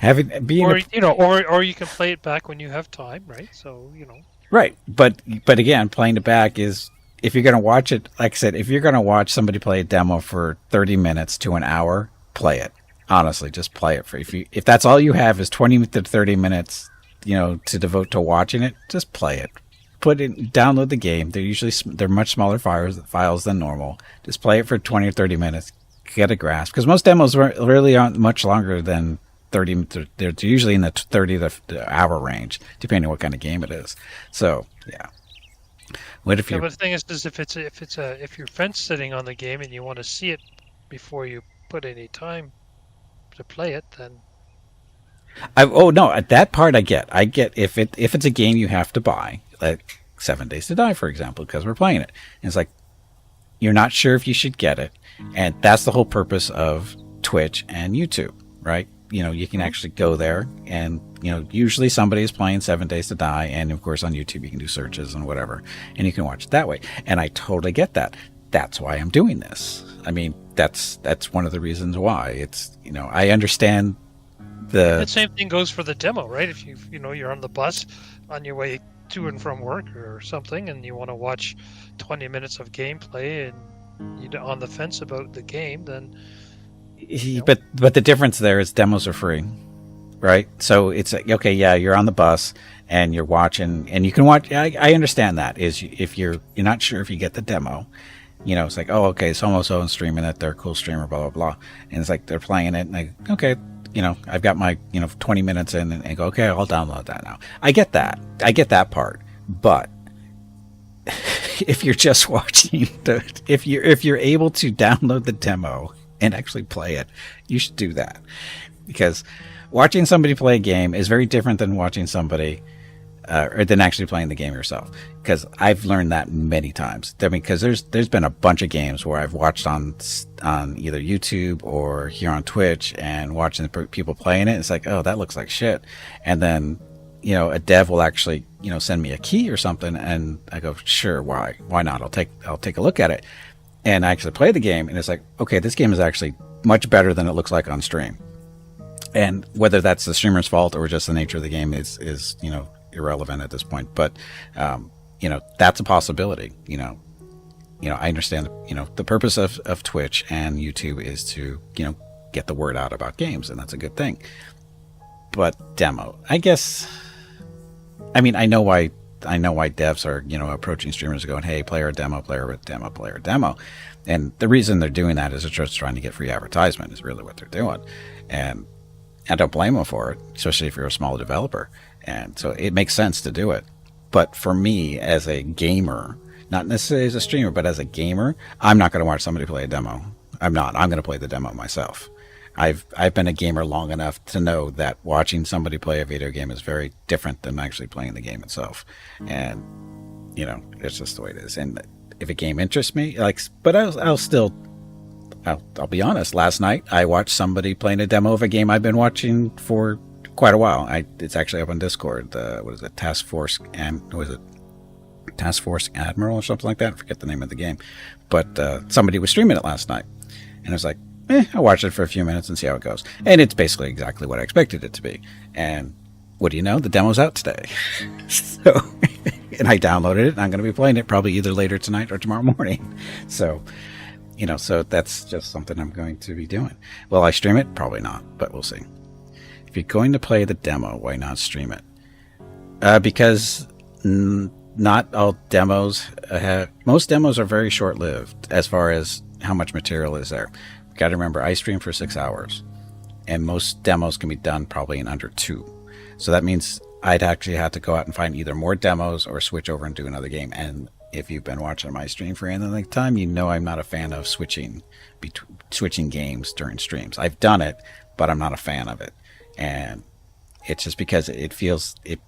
Or you can play it back when you have time, right? So Right, but again, playing it back is if you're going to watch it. Like I said, if you're going to watch somebody play a demo for 30 minutes to an hour, play it. Honestly, just play it. If that's all you have is 20 to 30 minutes, to devote to watching it, just play it. Download the game. They're much smaller files than normal. Just play it for 20 or 30 minutes. Get a grasp, because most demos really aren't much longer than 30. They're usually in the 30 to the hour range, depending on what kind of game it is. So yeah. What if but the thing is if your friend's sitting on the game and you want to see it before you put any time to play it, then at that part I get if it's a game you have to buy, like 7 Days to Die, for example, because we're playing it, and it's like you're not sure if you should get it, and that's the whole purpose of Twitch and YouTube, right? You can actually go there and, usually somebody is playing 7 Days to Die. And of course on YouTube, you can do searches and whatever, and you can watch it that way. And I totally get that. That's why I'm doing this. I mean, that's one of the reasons why it's, I understand the same thing goes for the demo, right? If you're on the bus on your way to and from work or something, and you want to watch 20 minutes of gameplay and you're on the fence about the game, then But the difference there is demos are free, right? So it's like, okay, yeah, you're on the bus and you're watching, and you can watch. I understand that is if you're not sure if you get the demo, it's like, oh, okay, so and streaming it, they're a cool streamer, blah blah blah, and it's like they're playing it, and okay, I've got my 20 minutes in, and go, okay, I'll download that now. I get that part, but if you're just watching, if you're able to download the demo and actually play it, you should do that, because watching somebody play a game is very different than watching somebody or than actually playing the game yourself. Because I've learned that many times. I mean, because there's been a bunch of games where I've watched on either YouTube or here on Twitch and watching the people playing it. It's like, oh, that looks like shit. And then a dev will actually send me a key or something, and I go, sure, why not? I'll take a look at it. And I actually play the game, and it's like, okay, this game is actually much better than it looks like on stream. And whether that's the streamer's fault or just the nature of the game is irrelevant at this point. But that's a possibility. I understand. The purpose of Twitch and YouTube is to get the word out about games, and that's a good thing. But demo, I guess. I mean, I know why devs are approaching streamers going, hey, player a demo, player a demo, player a demo. And the reason they're doing that is they're just trying to get free advertisement is really what they're doing. And I don't blame them for it, especially if you're a small developer. And so it makes sense to do it. But for me, as a gamer, not necessarily as a streamer, but as a gamer, I'm not going to watch somebody play a demo. I'm not. I'm going to play the demo myself. I've been a gamer long enough to know that watching somebody play a video game is very different than actually playing the game itself. And, it's just the way it is. And if a game interests me, but I'll be honest. Last night, I watched somebody playing a demo of a game I've been watching for quite a while. It's actually up on Discord. What is it? Task Force Admiral or something like that? I forget the name of the game. But somebody was streaming it last night. And I was like, I'll watch it for a few minutes and see how it goes. And it's basically exactly what I expected it to be. And what do you know? The demo's out today. And I downloaded it, and I'm going to be playing it probably either later tonight or tomorrow morning. So that's just something I'm going to be doing. Will I stream it? Probably not, but we'll see. If you're going to play the demo, why not stream it? Because not all demos most demos are very short-lived as far as how much material is there. You've got to remember, I stream for 6 hours, and most demos can be done probably in under 2. So that means I'd actually have to go out and find either more demos or switch over and do another game. And if you've been watching my stream for any length of time, I'm not a fan of switching games during streams. I've done it, but I'm not a fan of it. And it's just because it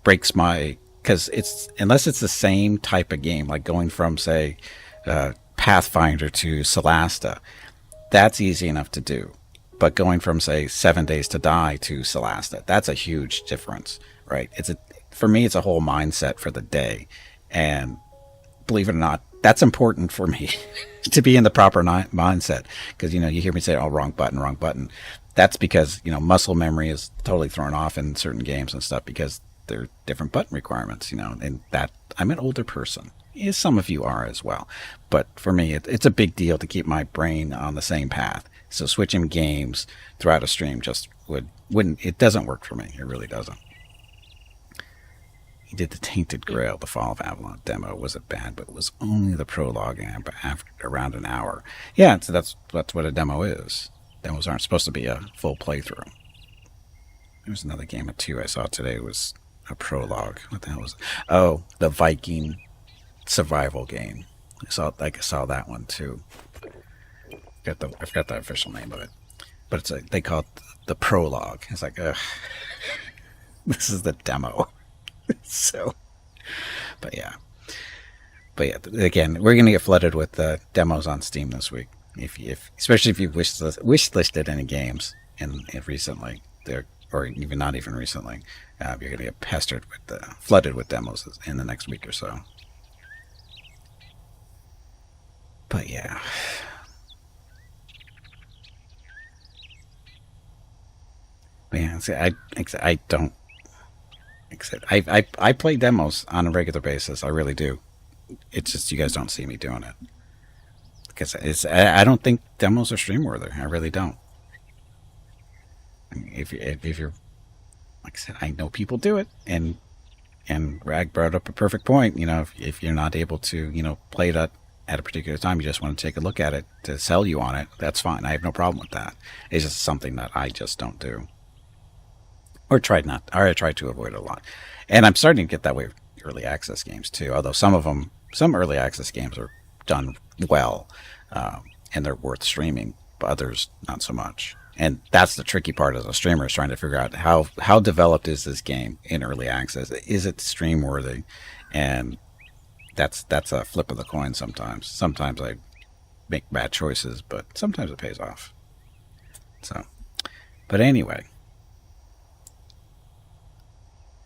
breaks because unless it's the same type of game, like going from, say, Pathfinder to Solasta, that's easy enough to do. But going from, say, 7 Days to Die to Solasta, that's a huge difference, right? For me, it's a whole mindset for the day. And believe it or not, that's important for me to be in the proper mindset. Because, you hear me say, oh, wrong button. That's because, muscle memory is totally thrown off in certain games and stuff because there are different button requirements, and that I'm an older person. As some of you are as well. But for me, it's a big deal to keep my brain on the same path. So switching games throughout a stream just it doesn't work for me. It really doesn't. He did the Tainted Grail, the Fall of Avalon demo. Was it bad? But it was only the prologue after around an hour. Yeah, so that's what a demo is. Demos aren't supposed to be a full playthrough. There was another game of 2 I saw today. It was a prologue. What the hell was it? Oh, the Viking survival game. I saw that one too. I forgot the official name of it, but they call it the prologue. It's like, this is the demo. So, but yeah. Again, we're gonna get flooded with demos on Steam this week. Especially if you wish listed any games in recently, or even not even recently, you're gonna get flooded with demos in the next week or so. But yeah. Yeah, see, I don't. I play demos on a regular basis. I really do. It's just you guys don't see me doing it because I don't think demos are stream worthy. I really don't. If you're, like I said, I know people do it, and Rag brought up a perfect point. If you're not able to play it at a particular time, you just want to take a look at it to sell you on it. That's fine. I have no problem with that. It's just something that I just don't do. Or I try to avoid it a lot. And I'm starting to get that way with early access games too. Although some early access games are done well, and they're worth streaming, but others not so much. And that's the tricky part as a streamer, is trying to figure out how developed is this game in early access? Is it stream worthy? And that's a flip of the coin sometimes. Sometimes I make bad choices, but sometimes it pays off. So, but anyway.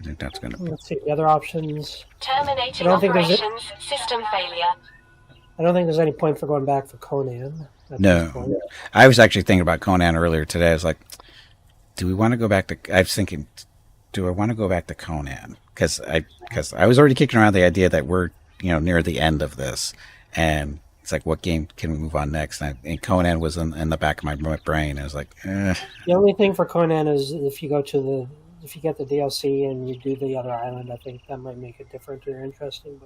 I think that's going to be... Let's see the other options. Terminating operations, system failure. I don't think there's any point for going back for Conan. No. I was actually thinking about Conan earlier today. I was like, do we want to go back to? I was thinking, do I want to go back to Conan? Because I was already kicking around the idea that we're near the end of this, and it's like, what game can we move on next? And Conan was in the back of my brain. I was like, eh. The only thing for Conan is if you get the DLC and you do the other island, I think that might make it different or interesting.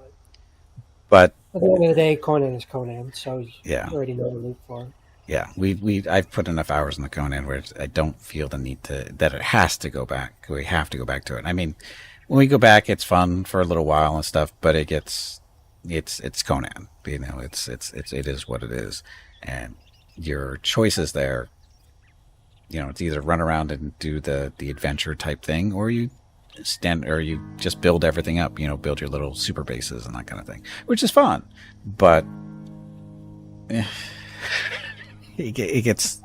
But at the end of the day, Conan is Conan, so yeah, you already know to look for. Yeah, I've put enough hours in the Conan where I don't feel the need that it has to go back. We have to go back to it. I mean, when we go back, it's fun for a little while and stuff, but it's Conan. It is what it is, and your choices there. It's either run around and do the adventure type thing, or you just build everything up. Build your little super bases and that kind of thing, which is fun, but. It gets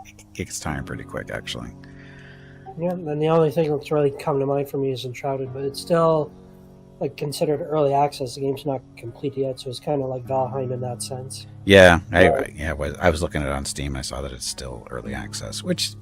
tiring pretty quick, actually. Yeah, and the only thing that's really come to mind for me is Enshrouded, but it's still considered early access. The game's not complete yet, so it's kind of like Valheim in that sense. Yeah, I was looking at it on Steam. I saw that it's still early access, which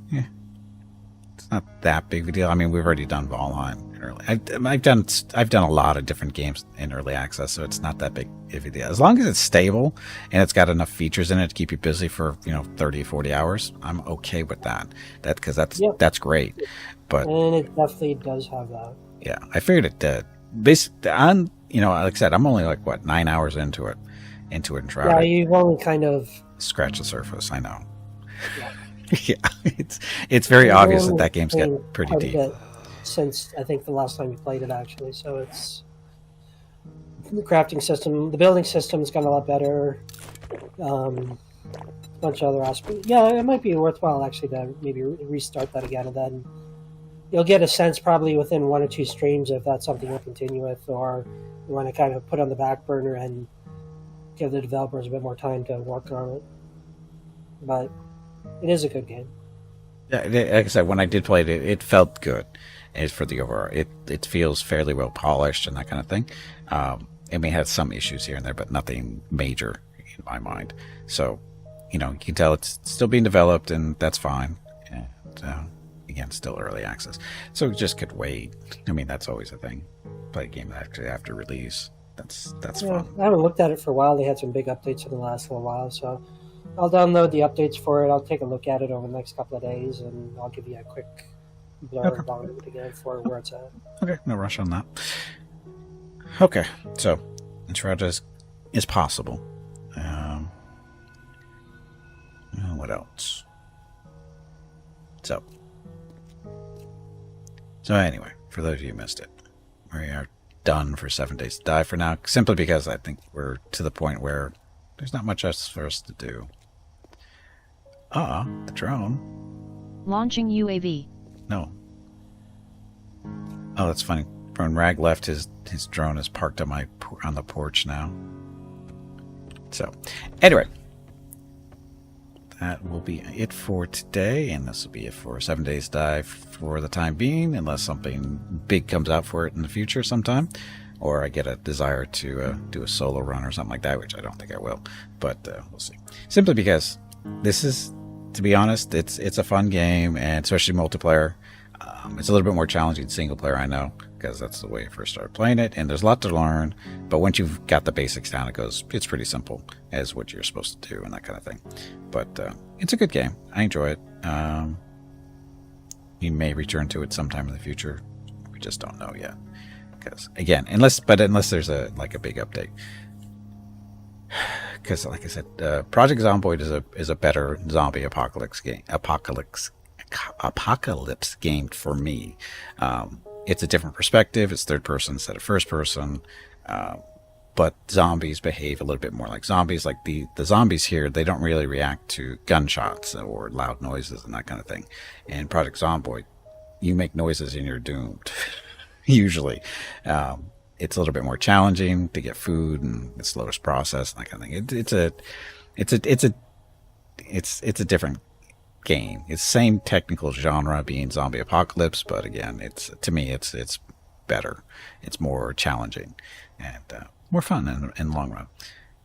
it's not that big of a deal. I mean, we've already done Valheim in early. I've done a lot of different games in early access, so it's not that big of a deal. As long as it's stable and it's got enough features in it to keep you busy for 30, 40 hours, I'm okay with that. That's great. But and it definitely does have that. Yeah, I figured it did. Basically, like I said, I'm only 9 hours into it and Enshrouded. Yeah, you've only kind of scratched the surface. I know. Yeah. Yeah, it's very obvious that game's got pretty deep. Since I think the last time you played it, actually, so it's the crafting system, the building system's got a lot better. A bunch of other aspects. Yeah, it might be worthwhile actually to maybe restart that again, and then you'll get a sense probably within 1 or 2 streams if that's something you'll continue with, or you want to kind of put on the back burner and give the developers a bit more time to work on it. But it is a good game. Yeah, like I said, when I did play it, it felt good. As for the overall, it feels fairly well polished and that kind of thing. It may have some issues here and there, but nothing major in my mind. So, you can tell it's still being developed, and that's fine. And again, still early access, so just could wait. I mean, that's always a thing. Play a game after release. That's fun. I haven't looked at it for a while. They had some big updates in the last little while, so I'll download the updates for it. I'll take a look at it over the next couple of days, and I'll give you a quick blurb on it again for where it's at. Okay, no rush on that. Okay, so Enshrouded is possible. What else? So anyway, for those of you who missed it, we are done for 7 Days to Die for now, simply because I think we're to the point where there's not much else for us to do. The drone. Launching UAV. No. Oh, that's funny. When Rag left, his drone is parked on the porch now. So, anyway, that will be it for today, and this will be it for 7 Days Die for the time being, unless something big comes out for it in the future sometime, or I get a desire to do a solo run or something like that, which I don't think I will, but we'll see. Simply because this is, to be honest, it's a fun game, and especially multiplayer. It's a little bit more challenging single player, I know, because that's the way I first started playing it, and there's a lot to learn, but once you've got the basics down, it's pretty simple as what you're supposed to do and that kind of thing. But it's a good game. I enjoy it. We may return to it sometime in the future. We just don't know yet. Because again, unless there's a big update. Because like I said, Project Zomboid is a better zombie apocalypse game for me. It's a different perspective. It's third person instead of first person. But zombies behave a little bit more like zombies. Like the zombies here, they don't really react to gunshots or loud noises and that kind of thing. In Project Zomboid, you make noises and you're doomed. Usually. It's a little bit more challenging to get food, and it's slower to process and that kind of thing. It's a different game. It's the same technical genre, being zombie apocalypse, but again, to me it's better. It's more challenging and more fun in the long run.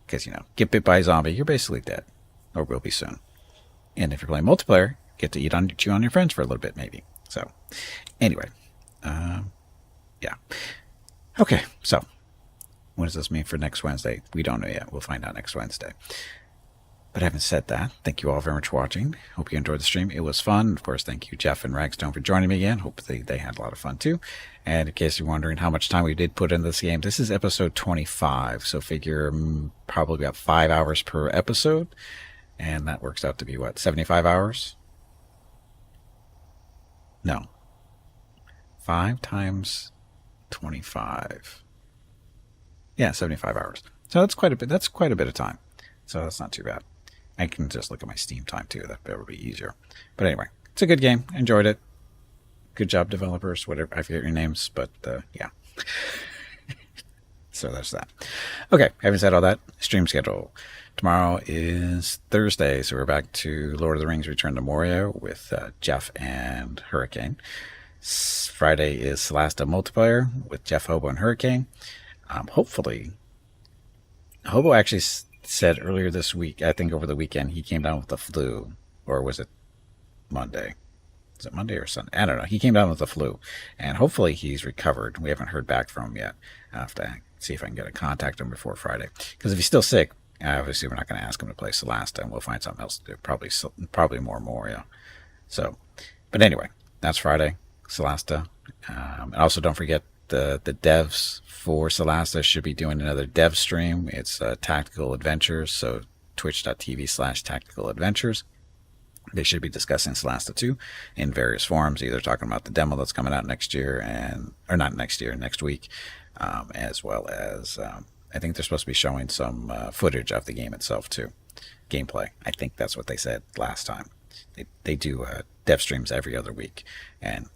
Because get bit by a zombie, you're basically dead, or will be soon. And if you're playing multiplayer, get to chew on your friends for a little bit, maybe. So, anyway, yeah. Okay, so what does this mean for next Wednesday? We don't know yet. We'll find out next Wednesday. But having said that, thank you all very much for watching. Hope you enjoyed the stream. It was fun. Of course, thank you, Jeff and Ragstone, for joining me again. Hopefully they had a lot of fun too. And in case you're wondering how much time we did put into this game, this is episode 25. So figure probably about 5 hours per episode. And that works out to be what, 75 hours? No. 5 times 25. Yeah, 75 hours. So that's quite a bit. That's quite a bit of time. So that's not too bad. I can just look at my Steam time too. That would be easier. But anyway, it's a good game. Enjoyed it. Good job, developers. Whatever, I forget your names, but yeah. So that's that. Okay, having said all that, stream schedule. Tomorrow is Thursday, so we're back to Lord of the Rings: Return to Moria with Jeff and Hurricane. Friday is Celasta multiplayer with Jeff, Hobo, and Hurricane. Hopefully, Hobo actually said earlier this week, I think over the weekend, he came down with the flu. Or was it Monday? Is it Monday or Sunday? I don't know. He came down with the flu. And hopefully he's recovered. We haven't heard back from him yet. I'll have to see if I can get a contact him before Friday. Because if he's still sick, obviously we're not going to ask him to play Celasta, and we'll find something else to do. Probably more Moria. So, but anyway, that's Friday. Celasta. And also don't forget the devs for Celasta should be doing another dev stream. It's Tactical Adventures, so twitch.tv/Tactical Adventures. They should be discussing Celasta 2 in various forums, either talking about the demo that's coming out next year, or not next year, next week, as well as I think they're supposed to be showing some footage of the game itself too, gameplay. I think that's what they said last time. They do dev streams every other week, and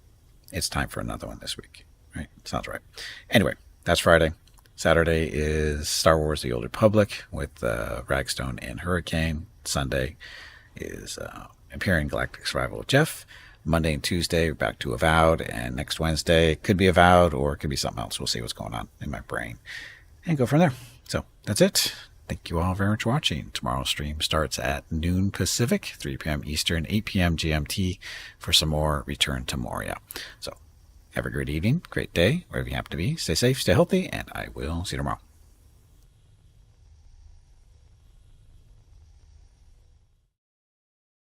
it's time for another one this week. Right? Sounds right. Anyway, that's Friday. Saturday is Star Wars: The Old Republic with Ragstone and Hurricane. Sunday is Imperial Galactic Survival with Jeff. Monday and Tuesday, we're back to Avowed. And next Wednesday, could be Avowed or it could be something else. We'll see what's going on in my brain. And go from there. So, that's it. Thank you all very much for watching. Tomorrow's stream starts at noon Pacific, 3 p.m. Eastern, 8 p.m. GMT for some more Return to Moria. So, have a great evening, great day, wherever you happen to be. Stay safe, stay healthy, and I will see you tomorrow.